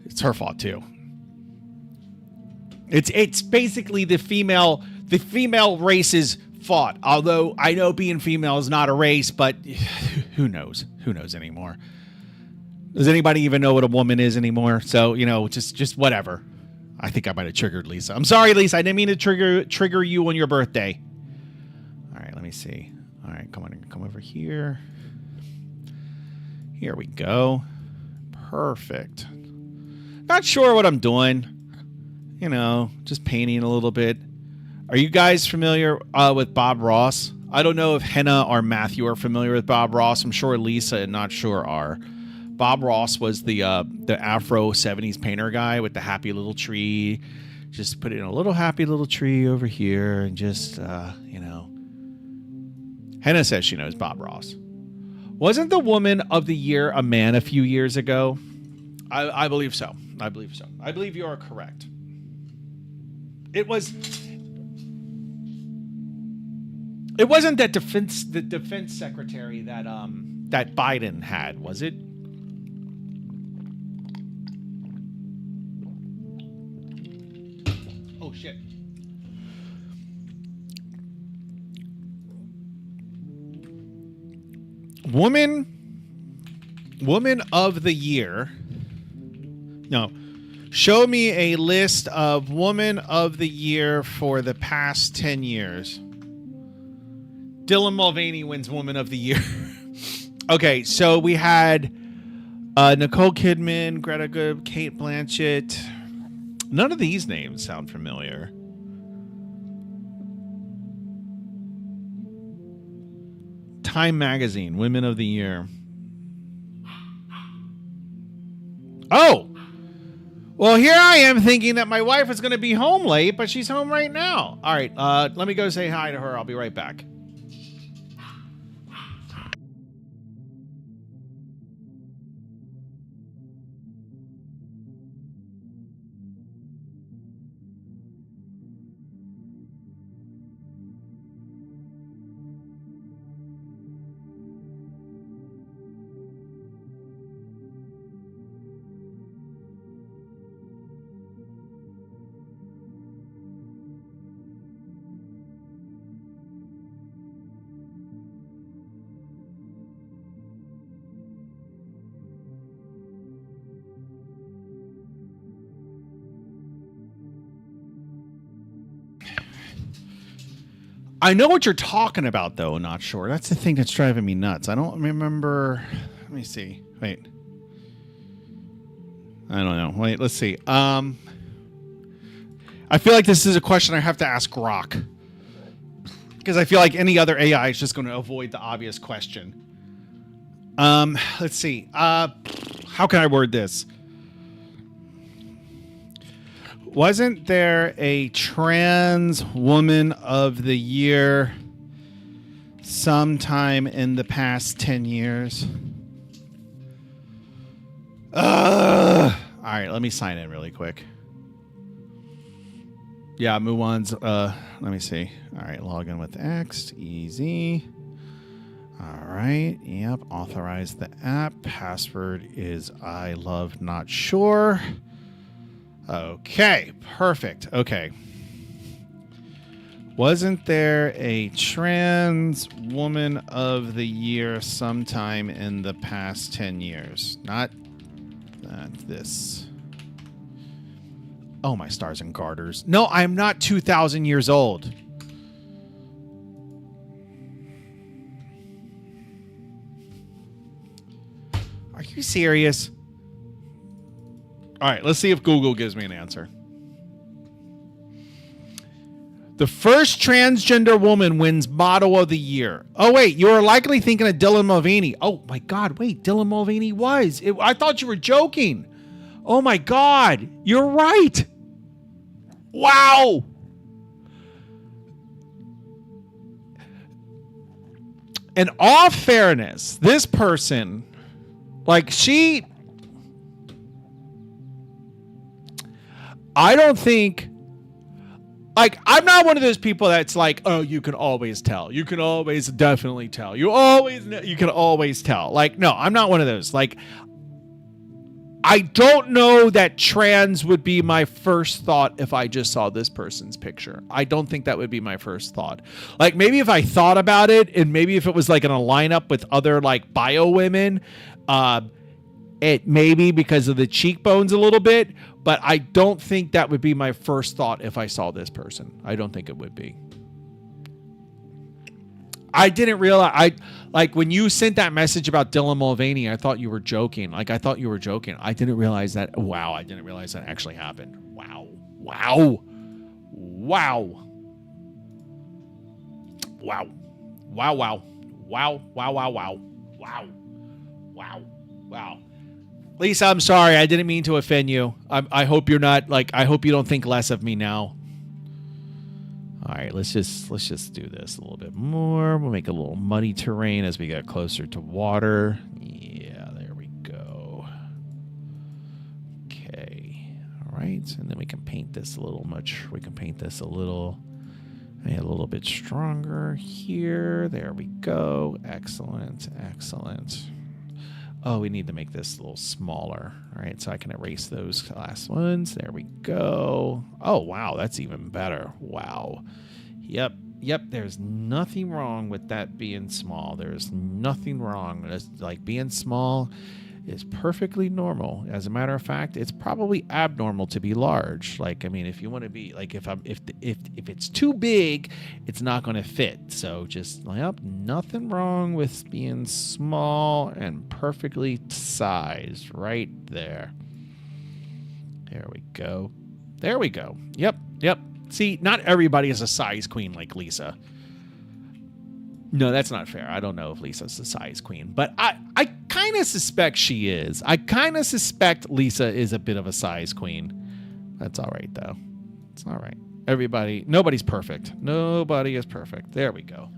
it's her fault too. It's basically the female race's fault. Although I know being female is not a race, but who knows? Who knows anymore? Does anybody even know what a woman is anymore? So, you know, just whatever. I think I might have triggered Lisa. I'm sorry, Lisa. I didn't mean to trigger you on your birthday. All right, let me see. All right, come over here. Here we go. Perfect. Not sure what I'm doing. You know, just painting a little bit. Are you guys familiar with Bob Ross? I don't know if Henna or Matthew are familiar with Bob Ross. I'm sure Lisa and Not Sure are. Bob Ross was the Afro 70s painter guy with the happy little tree. Just put in a little happy little tree over here and just, you know. Henna says she knows Bob Ross. Wasn't the Woman of the Year a man a few years ago? I believe so. I believe so. I believe you are correct. It wasn't the defense secretary that that Biden had, was it? Oh shit. Woman of the Year. No. Show me a list of Woman of the Year for the past 10 years. Dylan Mulvaney wins Woman of the Year. Okay, so we had Nicole Kidman, Greta Gerwig, Cate Blanchett. None of these names sound familiar. Time Magazine, Women of the Year. Oh! Well, here I am thinking that my wife is going to be home late, but she's home right now. All right, let me go say hi to her. I'll be right back. I know what you're talking about, though. Not sure. That's the thing that's driving me nuts. I don't remember. Let me see. Wait. I don't know. Wait, let's see. I feel like this is a question I have to ask Grok. Because I feel like any other AI is just going to avoid the obvious question. Let's see. How can I word this? Wasn't there a trans woman of the year sometime in the past 10 years? All right, let me sign in really quick. Yeah, Muwan's, let me see. All right, log in with X, easy. All right, yep, authorize the app. Password is I love not sure. Okay, perfect. Okay. Wasn't there a trans woman of the year sometime in the past 10 years? Not this. Oh, my stars and garters. No, I'm not 2,000 years old. Are you serious? All right, let's see if Google gives me an answer. The first transgender woman wins Model of the Year. Oh, wait, you were likely thinking of Dylan Mulvaney. Oh, my God, wait, Dylan Mulvaney was. I thought you were joking. Oh, my God, you're right. Wow. In all fairness, this person, like I don't think, like, I'm not one of those people that's like, oh, you can always tell. You can always definitely tell. You can always tell. Like, no, I'm not one of those. Like, I don't know that trans would be my first thought if I just saw this person's picture. I don't think that would be my first thought. Like, maybe if I thought about it, and maybe if it was like in a lineup with other like bio women, it maybe because of the cheekbones a little bit, but I don't think that would be my first thought if I saw this person. I don't think it would be. I didn't realize, like when you sent that message about Dylan Mulvaney, I thought you were joking. I didn't realize that. Wow. I didn't realize that actually happened. Wow. Wow. Wow. Wow. Wow. Wow. Wow. Wow. Wow. Wow. Wow. Wow. Wow. Lisa, I'm sorry. I didn't mean to offend you. I hope you're not like, I hope you don't think less of me now. All right, let's just do this a little bit more. We'll make a little muddy terrain as we get closer to water. Yeah, there we go. Okay. All right, and then we can paint this a little a little bit stronger here. There we go. Excellent. Excellent. Oh, we need to make this a little smaller. All right, so I can erase those last ones. There we go. Oh, wow, that's even better. Wow. Yep, there's nothing wrong with that being small. There's nothing wrong. It's like being small is perfectly normal. As a matter of fact, it's probably abnormal to be large. Like, I mean, if you want to be like, if it's too big, it's not going to fit. So just, yep, nothing wrong with being small and perfectly sized right there. There we go. There we go. Yep. See, not everybody is a size queen like Lisa. No, that's not fair. I don't know if Lisa's the size queen, but I kind of suspect she is. I kind of suspect Lisa is a bit of a size queen. That's all right, though. It's all right. Nobody's perfect. Nobody is perfect. There we go.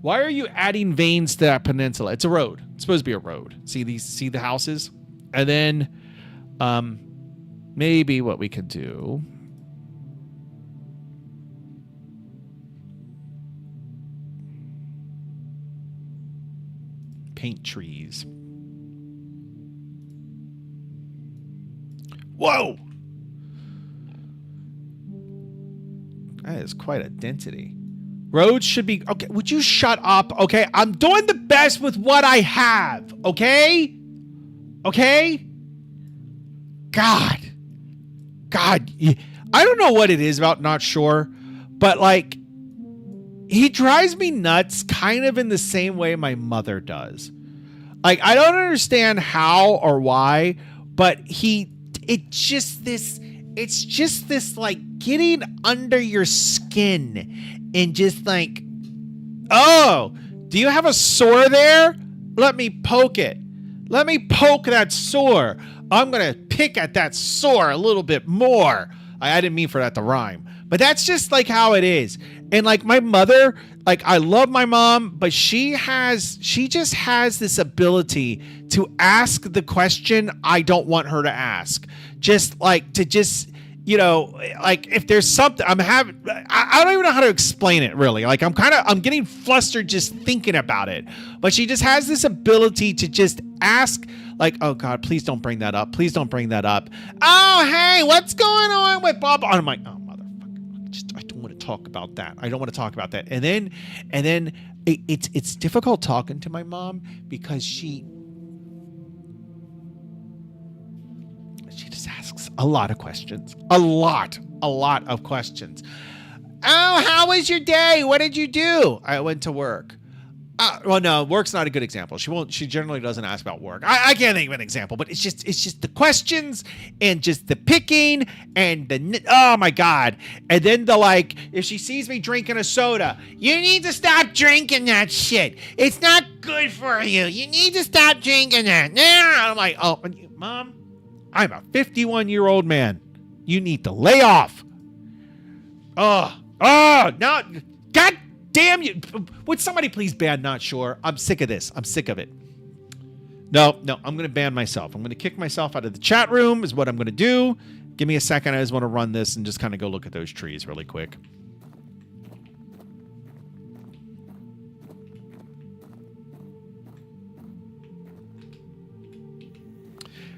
Why are you adding veins to that peninsula? It's a road. It's supposed to be a road. See the houses? And then maybe what we could do, paint trees. Whoa! That is quite a density. Roads should be... Okay, would you shut up? Okay, I'm doing the best with what I have. Okay? Okay? God. I don't know what it is about, not sure. But, like, he drives me nuts kind of in the same way my mother does. Like, I don't understand how or why, but it's just this like getting under your skin and just like, oh, do you have a sore there? Let me poke it. Let me poke that sore. I'm going to pick at that sore a little bit more. I didn't mean for that to rhyme, but that's just like how it is. And like my mother, like I love my mom, but she just has this ability to ask the question I don't want her to ask. Just like to just, like if there's something I don't even know how to explain it really. Like I'm getting flustered just thinking about it, but she just has this ability to just ask like, oh God, please don't bring that up. Please don't bring that up. Oh, hey, what's going on with Bob? I'm like, oh, motherfucker, I don't want to talk about that. I don't want to talk about that. And then it's difficult talking to my mom because she just asks a lot of questions. A lot of questions. Oh, how was your day? What did you do? I went to work. Well, no, work's not a good example. She generally doesn't ask about work. I can't think of an example, but it's just the questions and just the picking and oh my God. And then if she sees me drinking a soda, you need to stop drinking that shit. It's not good for you. You need to stop drinking that. I'm like, oh, Mom, I'm a 51-year-old man. You need to lay off. Oh, no, God damn you. Would somebody please ban Not Sure? I'm sick of this. I'm sick of it. No, I'm going to ban myself. I'm going to kick myself out of the chat room is what I'm going to do. Give me a second. I just want to run this and just kind of go look at those trees really quick.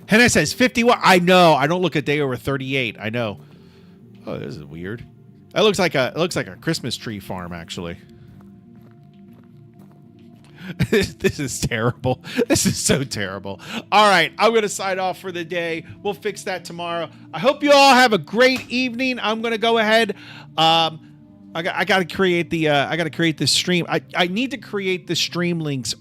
Henna says 51. I know. I don't look a day over 38. I know. Oh, this is weird. It looks like a Christmas tree farm, actually. This is terrible. This is so terrible. All right, I'm going to sign off for the day. We'll fix that tomorrow. I hope you all have a great evening. I'm going to go ahead. I got to create the stream. I need to create the stream links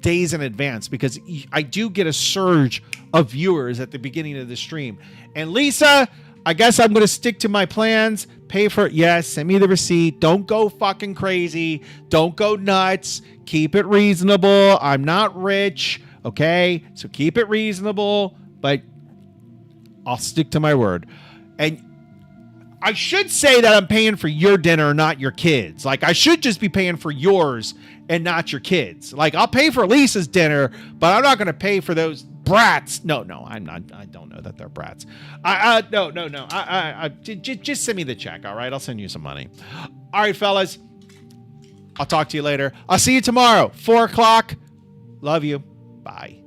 days in advance because I do get a surge of viewers at the beginning of the stream. And Lisa, I guess I'm going to stick to my plans. Pay for it. Yes, send me the receipt. Don't go fucking crazy. Don't go nuts. Keep it reasonable. I'm not rich. Okay? So keep it reasonable, but I'll stick to my word. And I should say that I'm paying for your dinner, not your kids. Like, I should just be paying for yours and not your kids. Like, I'll pay for Lisa's dinner, but I'm not going to pay for those brats. No, I'm not. I don't know that they're brats. No. Just send me the check. All right. I'll send you some money. All right, fellas. I'll talk to you later. I'll see you tomorrow, 4:00. Love you. Bye.